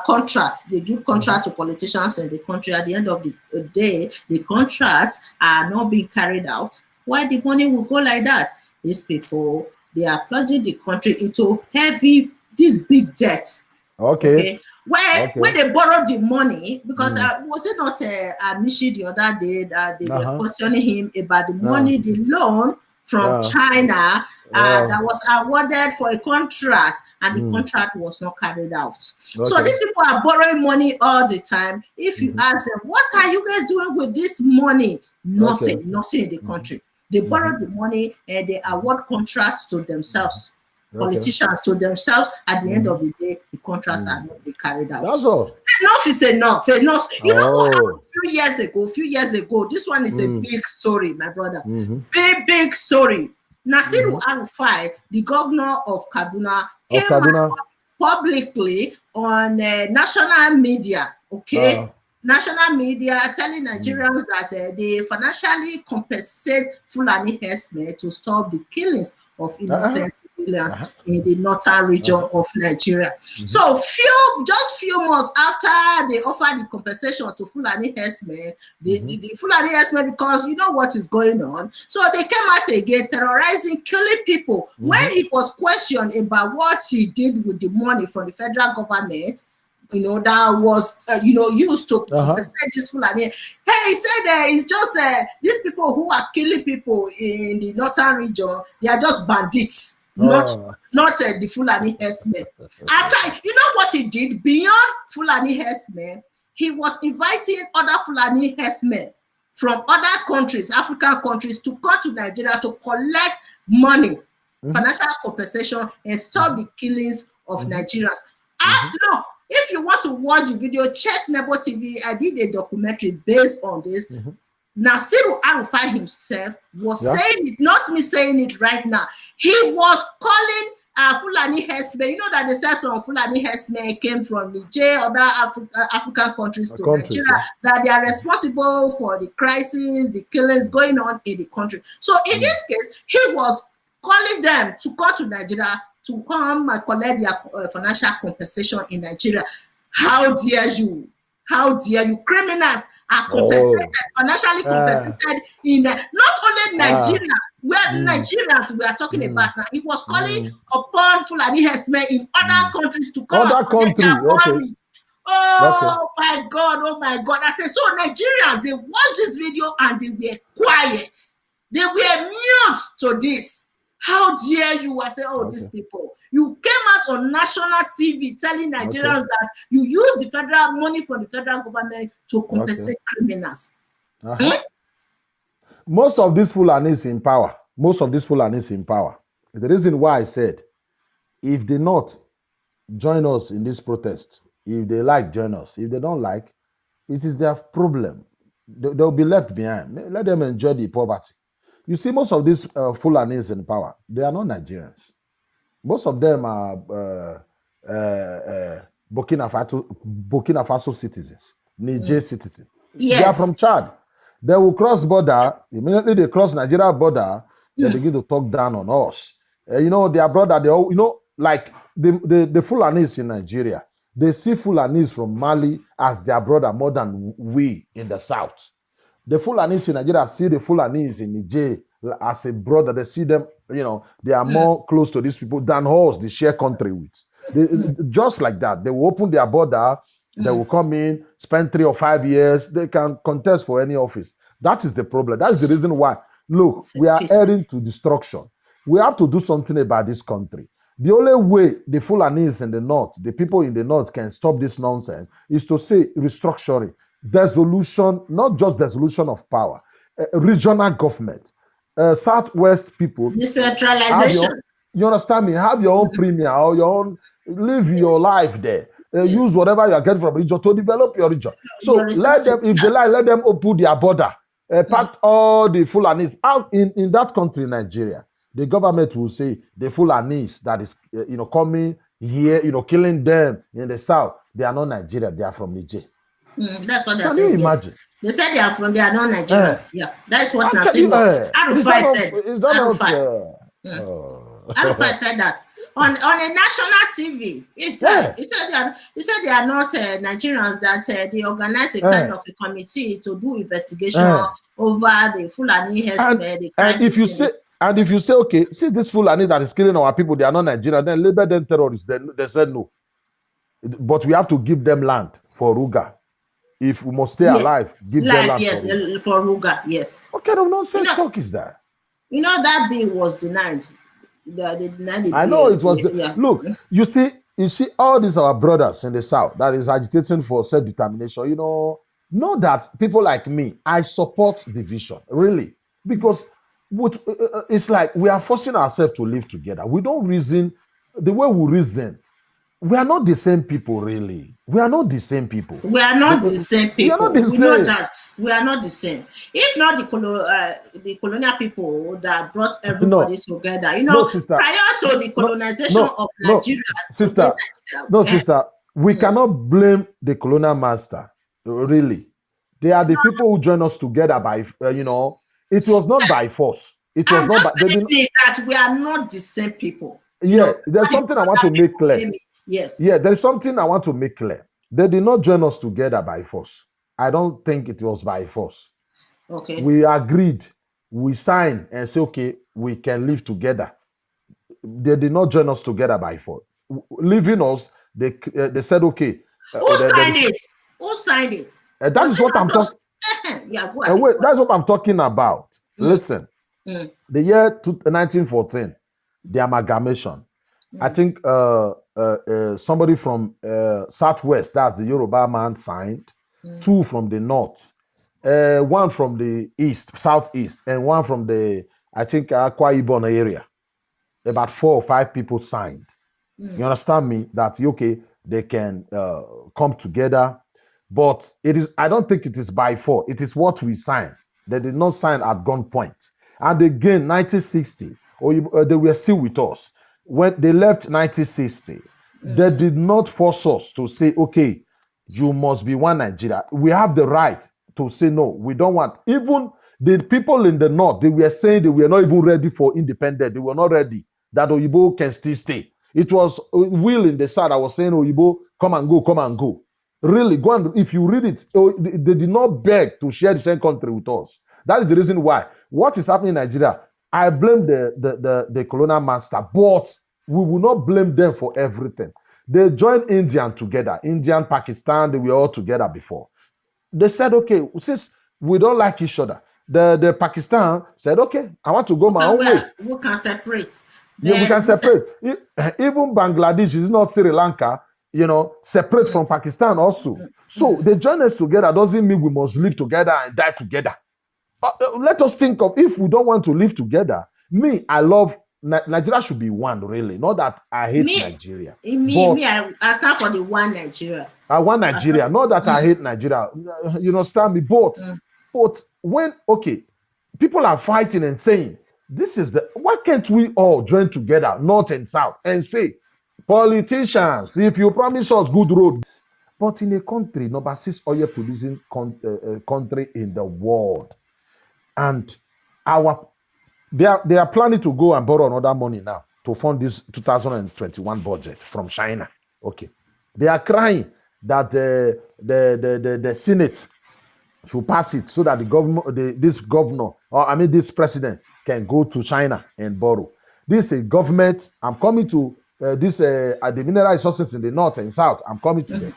contracts. They give contract to politicians in the country. At the end of the day, the contracts are not being carried out. Why the money will go like that? These people, they are plunging the country into this big debt. Okay. When they borrowed the money, because was it not Amishi the other day that they were questioning him about the money, the loan from China that was awarded for a contract, and the contract was not carried out. So these people are borrowing money all the time. If you ask them, what are you guys doing with this money? Nothing in the country. They borrow the money and they award contracts to themselves. Politicians to themselves. At the end of the day, the contracts are not being carried out. That's all. Enough is enough. You know what happened a few years ago, this one is a big story, my brother. Big story. Nasiru Arufai, the governor of Kaduna, came out publicly on national media, national media telling Nigerians that they financially compensate Fulani herdsmen to stop the killings of innocent civilians in the northern region of Nigeria. So just few months after they offered the compensation to Fulani herdsmen, the Fulani herdsmen, because you know what is going on, so they came out again terrorizing, killing people. When he was questioned about what he did with the money from the federal government, that was, used to compensate this Fulani. Hey, he said it's just these people who are killing people in the northern region, they are just bandits, not the Fulani herdsmen. After, you know what he did? Beyond Fulani herdsmen, he was inviting other Fulani herdsmen from other countries, African countries, to come to Nigeria to collect money, financial compensation, and stop the killings of Nigerians. Look, if you want to watch the video, check Nebo TV. I did a documentary based on this. Nasiru Arufai himself was saying it, not me saying it right now. He was calling Fulani herdsmen. You know that they said some Fulani herdsmen came from Niger, other African countries to Nigeria, that they are responsible for the crisis, the killings going on in the country. So in this case, he was calling them to come to Nigeria to come and collect their financial compensation in Nigeria. How dare you? How dare you? Criminals are compensated, financially compensated in not only Nigeria, where Nigerians we are talking about now. He was calling upon Fulani herdsmen in other countries to come and collect their money. My God, I said, so Nigerians, they watched this video and they were quiet. They were mute to this. How dare you? I say, oh, these people. You came out on national TV telling Nigerians that you use the federal money from the federal government to compensate criminals. Most of these Fulanis in power. Most of these Fulanis in power. The reason why I said, if they not join us in this protest, if they like, join us. If they don't like, it is their problem. They'll be left behind. Let them enjoy the poverty. You see, most of these Fulanis in power, they are not Nigerians. Most of them are Burkina Faso citizens, Niger citizens. Yes. They are from Chad. They will cross border. Immediately they cross Nigeria border, they begin to talk down on us. Their brother, like the Fulanis in Nigeria, they see Fulanis from Mali as their brother more than we in the south. The Fulanis in Nigeria see the Fulanis in Niger as a brother. They see them, they are more close to these people than us, they share country with. Just like that, they will open their border, they will come in, spend 3 or 5 years, they can contest for any office. That is the problem. That is the reason why. Look, we are heading to destruction. We have to do something about this country. The only way the Fulanis in the north, the people in the north can stop this nonsense is to say restructuring, dissolution, not just dissolution of power, regional government, southwest people. Decentralisation. You understand me? Have your own premier or your own, live your life there. Use whatever you are getting from region to develop your region. So let them, if they like, let them open their border. Pack all the Fulanis out in that country, Nigeria. The government will say the Fulanis that is, coming here, killing them in the south, they are not Nigeria, they are from Niger. That's what they're saying. Can you imagine? They said they are not Nigerians. Yeah, that's what Nassim Arufai said. Arufai said that on a national TV. He said they are not Nigerians. That they organize a kind of a committee to do investigation over the Fulani herdsmen. And if you say, okay, see this Fulani that is killing our people, they are not Nigerian, then label them terrorists. Then they said no. But we have to give them land for Ruga. If we must stay alive, give them land for Ruga. Yes. What kind of nonsense talk is that? That bill was denied. They denied the bill. I know it was. Look, you see all these our brothers in the south that is agitating for self-determination. Know that people like me, I support division, really, because it's like we are forcing ourselves to live together. We don't reason the way we reason. We are not the same people, really. We are not the same people. We are not the same people. We are not the same. If not the colonial people that brought everybody together, prior to the colonization of Nigeria. Sister, we cannot blame the colonial master, really. They are the people who join us together by, it was not by force. It was not that we are not the same people. Yeah, there's something I want to make clear. Yes. Yeah, there's something I want to make clear. They did not join us together by force. I don't think it was by force. Okay. We agreed, we signed and say, okay, we can live together. They did not join us together by force. Leaving us, they said, okay. Who signed it? Who signed it? That is what I'm talking. Yeah, go ahead. Wait, that's what I'm talking about. Listen, the year 1914, the amalgamation. I think somebody from Southwest, that's the Yoruba man, signed. 2 from the North, 1 from the East, Southeast, and 1 from the, I think, Akwa Ibom area. About 4 or 5 people signed. You understand me? That, okay, they can come together. But I don't think it is by force. It is what we signed. They did not sign at gunpoint. And again, 1960, they were still with us. When they left 1960, they did not force us to say, okay, you must be one Nigeria. We have the right to say, no, we don't want. Even the people in the north, they were saying they were not even ready for independence. They were not ready that Oyibo can still stay. It was Will in the south. I was saying, Oyibo, come and go, come and go. Really, go and, if you read it, they did not beg to share the same country with us. That is the reason why. What is happening in Nigeria? I blame the colonial master, but we will not blame them for everything. They joined Indian together. Indian, Pakistan, they were all together before. They said, okay, since we don't like each other, the Pakistan said, okay, I want to go my own way. We can separate. Yeah, we can separate. Even Bangladesh is not Sri Lanka, separate from Pakistan also. So they join us together doesn't mean we must live together and die together. Let us think of, if we don't want to live together, I love Nigeria should be one, really. Not that I hate Nigeria. I stand for the one Nigeria. I want Nigeria. Not that I hate Nigeria. You understand me? But when, okay, people are fighting and saying, why can't we all join together, North and South, and say, politicians, if you promise us good roads, but in a country, number 6 oil producing country in the world, and they are planning to go and borrow another money now to fund this 2021 budget from China. Okay, they are crying that the Senate should pass it so that this president can go to China and borrow. This is a government. I'm coming to the mineral resources in the north and south. I'm coming to them.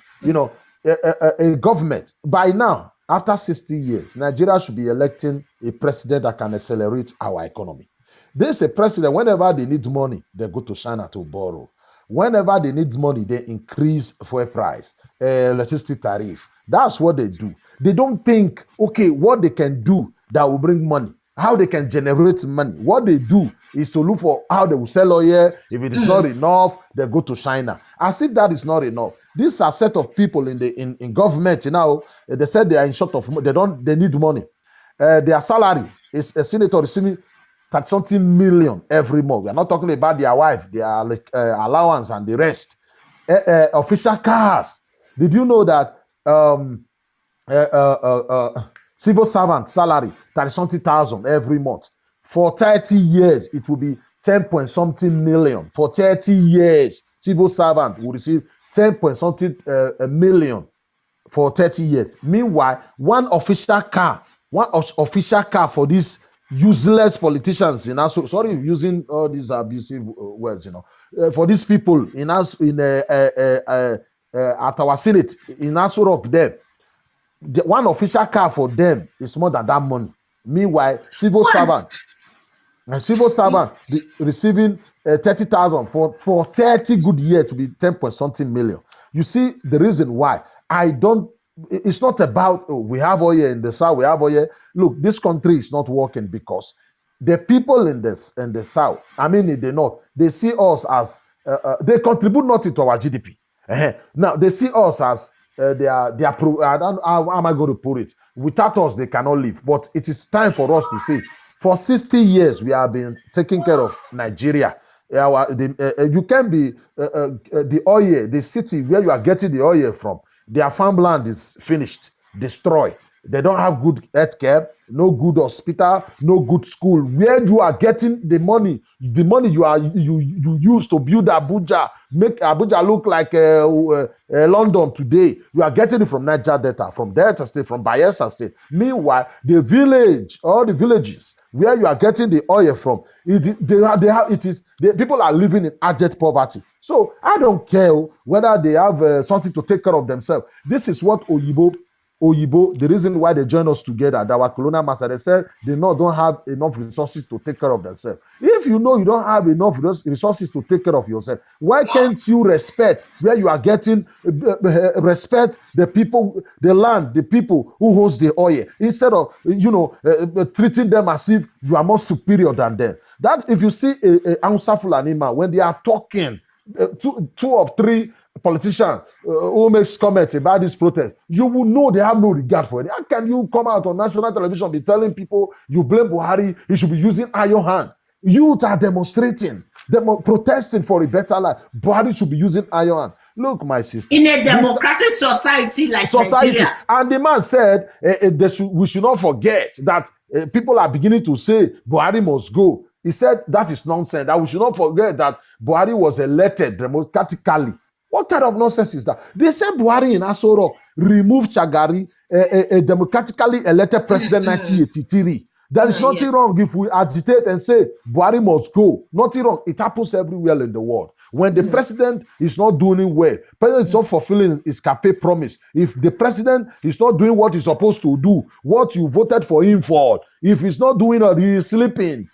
A government by now. After 60 years, Nigeria should be electing a president that can accelerate our economy. There's a president, whenever they need money, they go to China to borrow. Whenever they need money, they increase fuel price, electricity tariff. That's what they do. They don't think, okay, what they can do that will bring money, how they can generate money. What they do is to look for how they will sell oil. If it is not enough, they go to China. As if that is not enough. These are set of people in government, they said they are in short of money. They need money. Their salary is a senator receiving 30-something million every month. We are not talking about their wife, their allowance and the rest. Official cars. Did you know that civil servant salary 30-something thousand every month? For 30 years, it will be 10-point-something million. For 30 years, civil servant will receive 10-point-something million for 30 years. Meanwhile, one official car for these useless politicians sorry using all these abusive words, for these people at our Senate in Aso Rock there, one official car for them is more than that money. Meanwhile, civil servant receiving 30,000 for 30 good years to be 10-point-something million. You see the reason why it's not about we have oil in the south, we have oil. Look, this country is not working because the people in the south, in the north, they see us as they contribute nothing to our GDP. Now they see us as they are I don't know how am I going to put it. Without us, they cannot live. But it is time for us to say, for 60 years we have been taking care of Nigeria. You can be the oil, the city where you are getting the oil from. Their farmland is finished, destroyed. They don't have good health care, no good hospital, no good school. Where you are getting the money you use to build Abuja, make Abuja look like London today. You are getting it from Niger Delta, from Delta State, from Bayelsa State. Meanwhile, all the villages where you are getting the oil from, people are living in abject poverty. So I don't care whether they have something to take care of themselves. This is what Oyibo, the reason why they join us together, that our colonial master, they said they don't have enough resources to take care of themselves. If you know you don't have enough resources to take care of yourself, why can't you respect where you are getting, respect the people, the land, the people who host the oil, instead of, treating them as if you are more superior than them? That if you see a Hausa Fulani man, when they are talking, two or three politicians who makes comments about this protest, you will know they have no regard for it. How can you come out on national television be telling people you blame Buhari, he should be using iron hand? Youth are demonstrating, protesting for a better life. Buhari should be using iron hand. Look, my sister. In a democratic society like Nigeria. And the man said we should not forget that people are beginning to say Buhari must go. He said that is nonsense, that we should not forget that Buhari was elected democratically. What kind of nonsense is that? They say Buhari in Aso Rock removed Chagari, a democratically elected president in 1983. There is nothing wrong if we agitate and say Buhari must go. Nothing wrong. It happens everywhere in the world. When the president is not doing well, president is not fulfilling his campaign promise. If the president is not doing what he's supposed to do, what you voted for him for, if he's not doing it, he is sleeping,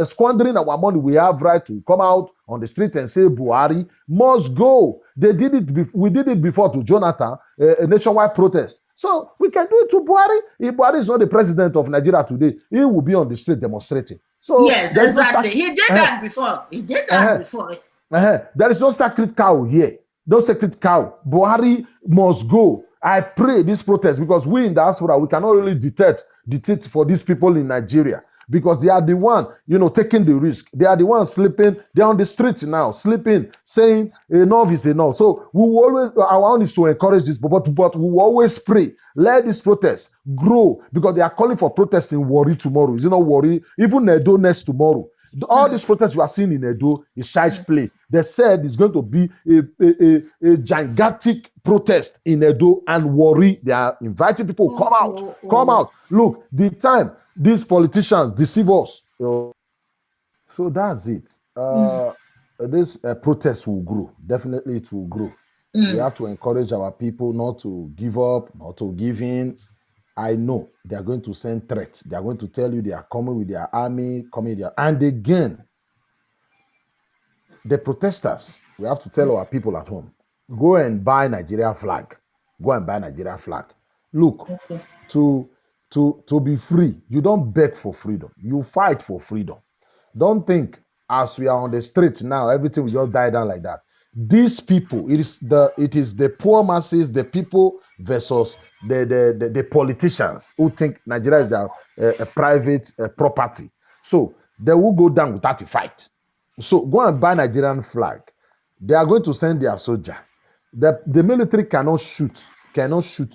squandering our money, we have right to come out on the street and say Buhari must go. They did it. We did it before to Jonathan, a nationwide protest. So we can do it to Buhari. If Buhari is not the president of Nigeria today, he will be on the street demonstrating. So yes, exactly. He did that before. He did that before. There is no sacred cow here. No sacred cow. Buhari must go. I pray this protest, because we in diaspora, we cannot really dictate for these people in Nigeria, because they are the one, taking the risk. They are the ones sleeping. They're on the streets now, sleeping, saying enough is enough. So we will always, our own is to encourage this, but we will always pray. Let this protest grow, because they are calling for protest in Warri tomorrow. Is it not Warri? Even Edo next tomorrow. All these protests you are seeing in Edo is child's play. They said it's going to be a gigantic protest in Edo and Warri. They are inviting people, come out. Look, the time these politicians deceive us. So that's it. This protest will grow. Definitely it will grow. We have to encourage our people not to give up, not to give in. I know they are going to send threats. They are going to tell you they are coming with their army, and again, the protesters, we have to tell our people at home, go and buy Nigeria flag. Go and buy Nigeria flag. Look, to be free, you don't beg for freedom. You fight for freedom. Don't think as we are on the street now, everything will just die down like that. These people, it is the poor masses, the people versus the politicians who think Nigeria is their a private property. So they will go down without a fight. So go and buy Nigerian flag. They are going to send their soldier. The military cannot shoot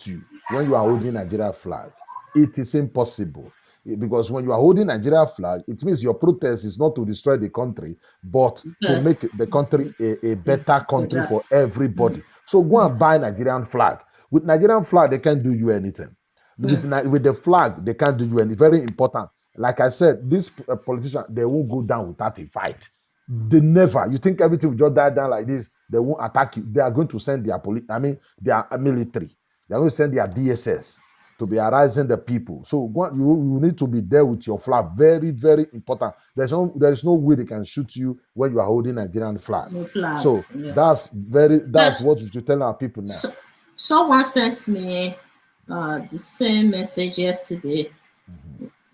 you when you are holding Nigerian flag. It is impossible. Because when you are holding Nigeria flag, it means your protest is not to destroy the country, but to make the country a better country for everybody. So go and buy Nigerian flag. With Nigerian flag, they can't do you anything. With the flag, they can't do you anything. Very important. Like I said, these politicians, they won't go down without a fight. They never. You think everything will just die down like this? They won't attack you. They are going to send their their military. They are going to send their DSS to be arising the people. So you need to be there with your flag. Very, very important. There is no way they can shoot you when you are holding Nigerian flag. So that's what you tell our people now. Someone sent me the same message yesterday.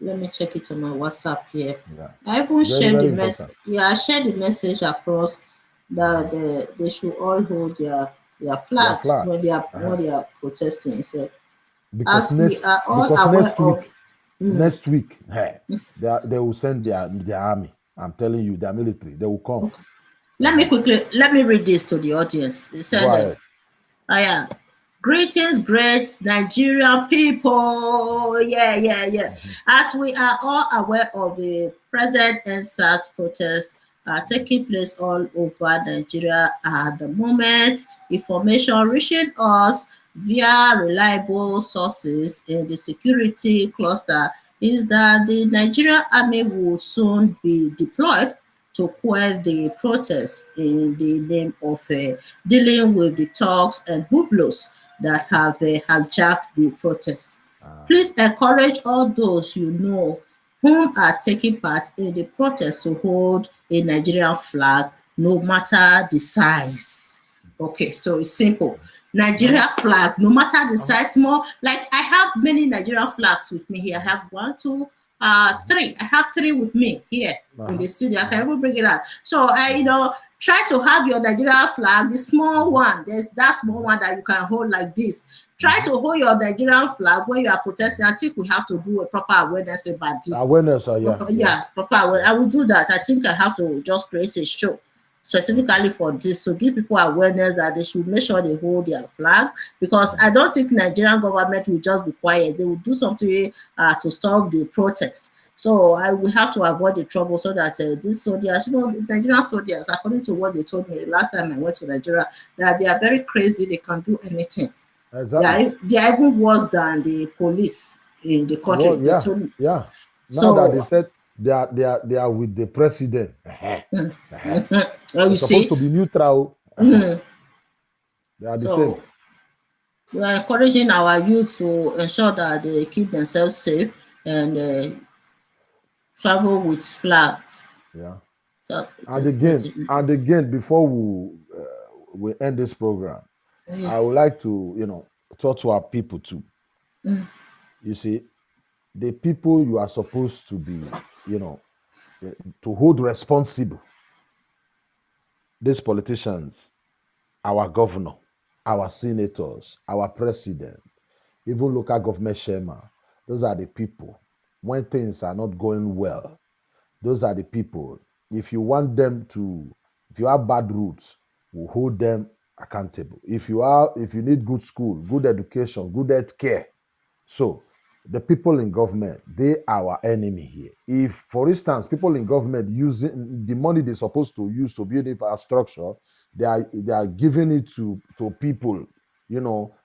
Let me check it on my WhatsApp here. I even shared the message. I shared the message across that they should all hold their flags when they are protesting. So because next week, they will send their army. I'm telling you, their military. They will come. Okay. Let me read this to the audience. It said, greetings, great Nigerian people. As we are all aware of the present NSAS protests taking place all over Nigeria at the moment, information reaching us via reliable sources in the security cluster is that the Nigerian army will soon be deployed to quell the protests in the name of dealing with the thugs and hoodlums that have hijacked the protests. Please encourage all those you know whom are taking part in the protest to hold a Nigerian flag, no matter the size. Okay, so it's simple. Nigeria flag, no matter the size, small. Like I have many Nigerian flags with me here. I have 1, 2, 3. I have 3 with me here in the studio. I can even bring it out. So I, try to have your Nigeria flag, the small one. There's that small one that you can hold like this. Try to hold your Nigerian flag when you are protesting. I think we have to do a proper awareness about this. Awareness, proper awareness. I will do that. I think I have to just create a show specifically for this to give people awareness that they should make sure they hold their flag, because I don't think Nigerian government will just be quiet. They will do something to stop the protests. So we have to avoid the trouble so that these soldiers, Nigerian soldiers, according to what they told me the last time I went to Nigeria, that they are very crazy. They can do anything. Exactly. They are even worse than the police in the country. Well, they told me. Now that they said they are with the president. Oh, They're you supposed see. to be neutral. They are the same. So we are encouraging our youth to ensure that they keep themselves safe and travel with flags. Yeah. So And again, before we end this program, yeah. I would like to, talk to our people too. Mm. You see, the people you are supposed to be, to hold responsible, these politicians, our governor, our senators, our president, even local government chairman, those are the people. When things are not going well, those are the people. If you want them to, if you have bad routes, we'll hold them accountable. If you need good school, good education, good health care, so the people in government, they are our enemy here. If, for instance, people in government using the money they're supposed to use to build infrastructure, they are giving it to people,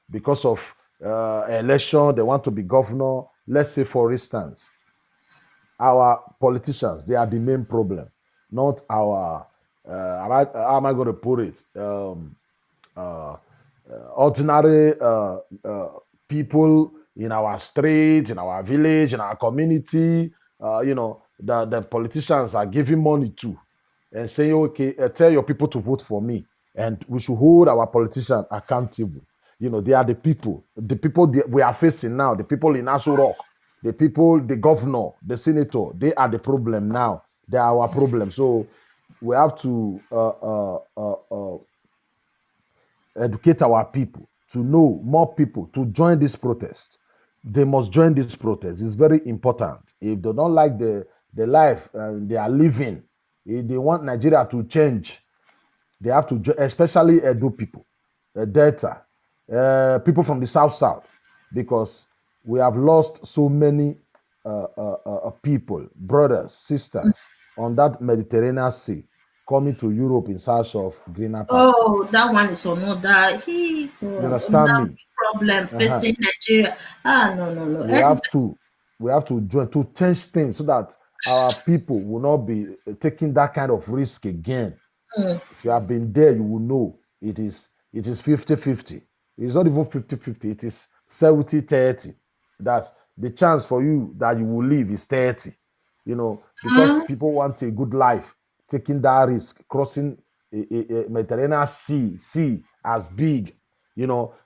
because of election, they want to be governor. Let's say, for instance, our politicians, they are the main problem, not our how am I going to put it? Uh, Ordinary people in our street, in our village, in our community, the politicians are giving money to and saying, okay, tell your people to vote for me. And we should hold our politicians accountable. They are the people we are facing now, the people in Aso Rock, the people, the governor, the senator, they are the problem now. They are our problem. So we have to educate our people to know more people to join this protest. They must join this protest. It's very important. If they don't like the life they are living, if they want Nigeria to change, they have to join, especially Edo people, Delta, people from the South, because we have lost so many people, brothers, sisters on that Mediterranean Sea coming to Europe in search of greener pasture. Oh, that one is another You understand another me? big problem Uh-huh. facing Nigeria. Ah, no, no, no. We And have to we have to join to change things so that our people will not be taking that kind of risk again. mm, If you have been there, you will know it is 50-50. It's not even 50-50, it is 70-30. That's the chance for you that you will live is 30. Because huh? people want a good life, taking that risk, crossing a Mediterranean sea as big,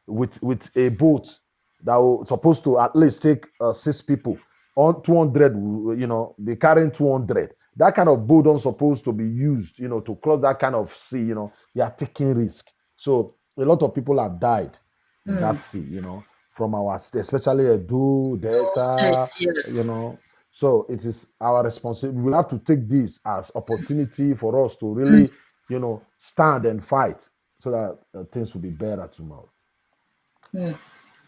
with a boat that was supposed to at least take 6 people on 200, be carrying 200. That kind of boat don't supposed to be used, to cross that kind of sea. You are taking risk. So a lot of people have died in Mm. that sea, from our state, especially Edo, Those Delta, states, yes. so it is our responsibility. We have to take this as opportunity for us to really, stand and fight so that things will be better tomorrow. Mm.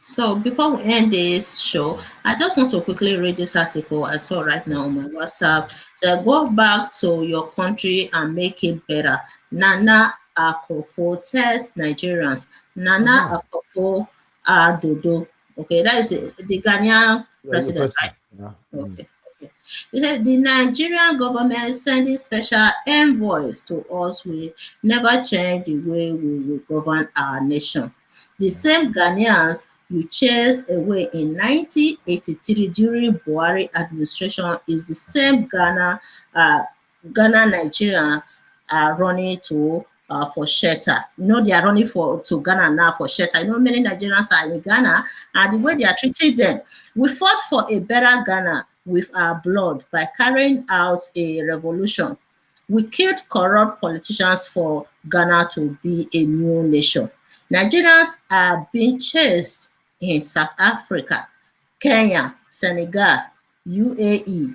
So before we end this show, Mm. I just want to quickly read this article I saw right now on Okay. my WhatsApp. So go back to your country and make it better. Nana Akufo tells Nigerians. Nana Uh-huh. Akufo Adodo. Okay, that is the Ghanaian Yeah, your president, right? president. Yeah. Mm. Okay. Okay. He said the Nigerian government sending special envoys to us will never change the way we will govern our nation. The Yeah. same Ghanaians you chased away in 1983 during Buhari administration is the same Ghana Nigerians are running to for shelter. They are running to Ghana now for shelter. Many Nigerians are in Ghana, and the way they are treating them. We fought for a better Ghana with our blood by carrying out a revolution. We killed corrupt politicians for Ghana to be a new nation. Nigerians are being chased in South Africa, Kenya, Senegal, UAE,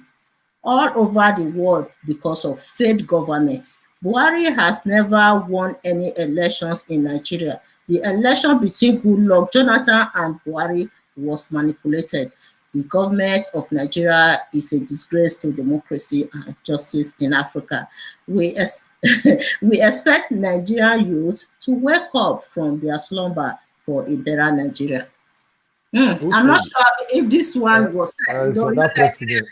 all over the world because of failed governments. Buhari has never won any elections in Nigeria. The election between Goodluck Jonathan and Buhari was manipulated. The government of Nigeria is a disgrace to democracy and justice in Africa. We, ex- we expect Nigerian youth to wake up from their slumber for a better Nigeria. I'm not Okay. sure if this Uh, one was, for that president.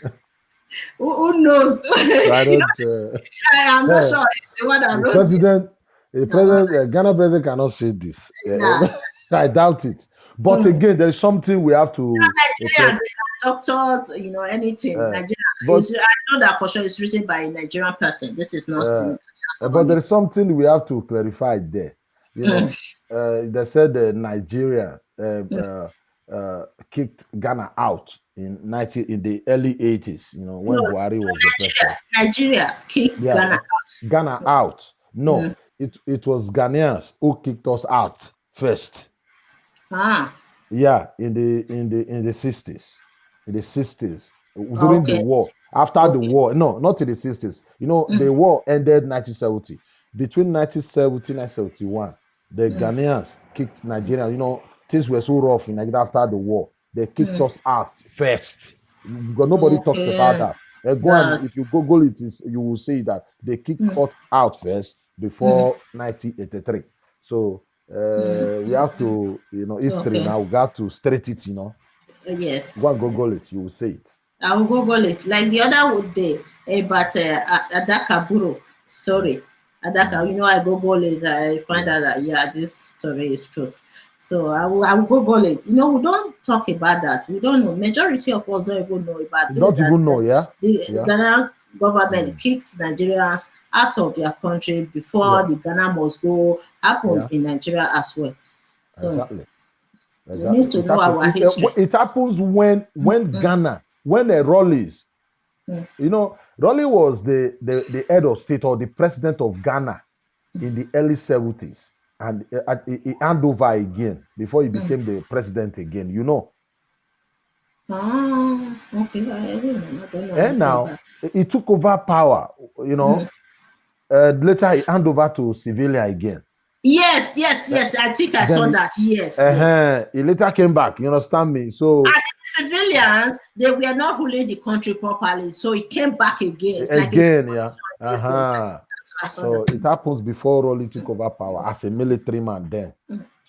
Who knows? So I You know, don't. I'm not sure it's the one that The knows this. Ghana president cannot say this. Yeah. I doubt it. But Mm. again, there is something we have to. Nigerians, they can doctors, anything. Uh, Nigerians, but I know that for sure it's written by a Nigerian person. This is not uh, Senegal but there is government. something we have to clarify there. Mm. They said Nigeria Mm. kicked Ghana out in the early 80s. No, When Buhari was the president. Nigeria kicked Yeah, Ghana out. Ghana out. Mm. No, it was Ghanaians who kicked us out first. Ah, Yeah, in the 60s. In the 60s. During the okay. war. After the Okay. war. No, not in the 60s. The war ended 1970. Between 1970 and 1971, the Ghanaians kicked Nigeria. Things were so rough in Nigeria after the war. They kicked us out first. Because nobody talks about Okay. that. That. If you Google it, you will see that they kicked us out first before 1983. So we have to, history Okay. now. We got to straight it, Go Yes. and Google it, you will see it. I will Google it. Like the other day about Adaka Buro story. Adaka, I Google it. I find out that this story is truth. So I will Google it. We don't talk about that. We don't know. Majority of us don't even know about You this. don't even know, yeah? The Yeah. Ghana government kicked Nigerians out of their country before the Ghana must go happen in Nigeria as well. So Exactly. we need to know our history. It happens when Ghana, when a Rawlings, Raleigh was the head of state or the president of Ghana in the early 70s. And he handed over again before he became the president again, Oh, okay. I don't know And anything now about. he took over power, later he handed over to civilian again. Yes. I think I saw that. Yes. He later came back. You understand me? So and the civilians, they were not ruling the country properly, so it came back again. It's again, like yeah. So it happens before Raleigh took over power as a military man then.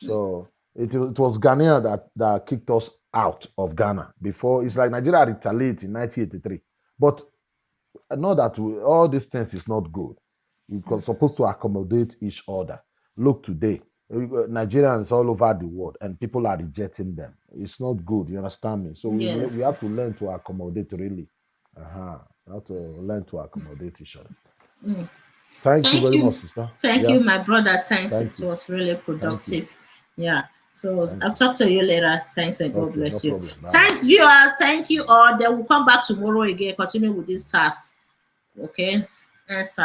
So it was Ghanaian that kicked us out of Ghana before. It's like Nigeria retaliated in 1983. But I know that all these things is not good. You're supposed to accommodate each other. Look today, Nigerians all over the world, and people are rejecting them. It's not good. You understand me? So we have to learn to accommodate, really. We have to learn to accommodate each other. Thank you very much, sister. Thank you, my brother. Thanks. Thank it was really productive. you. So I'll talk to you later. Thanks and God bless you. Problem. Thanks, viewers. Thank you all. Then we'll come back tomorrow again, continue with this SARS. Okay, and SARS.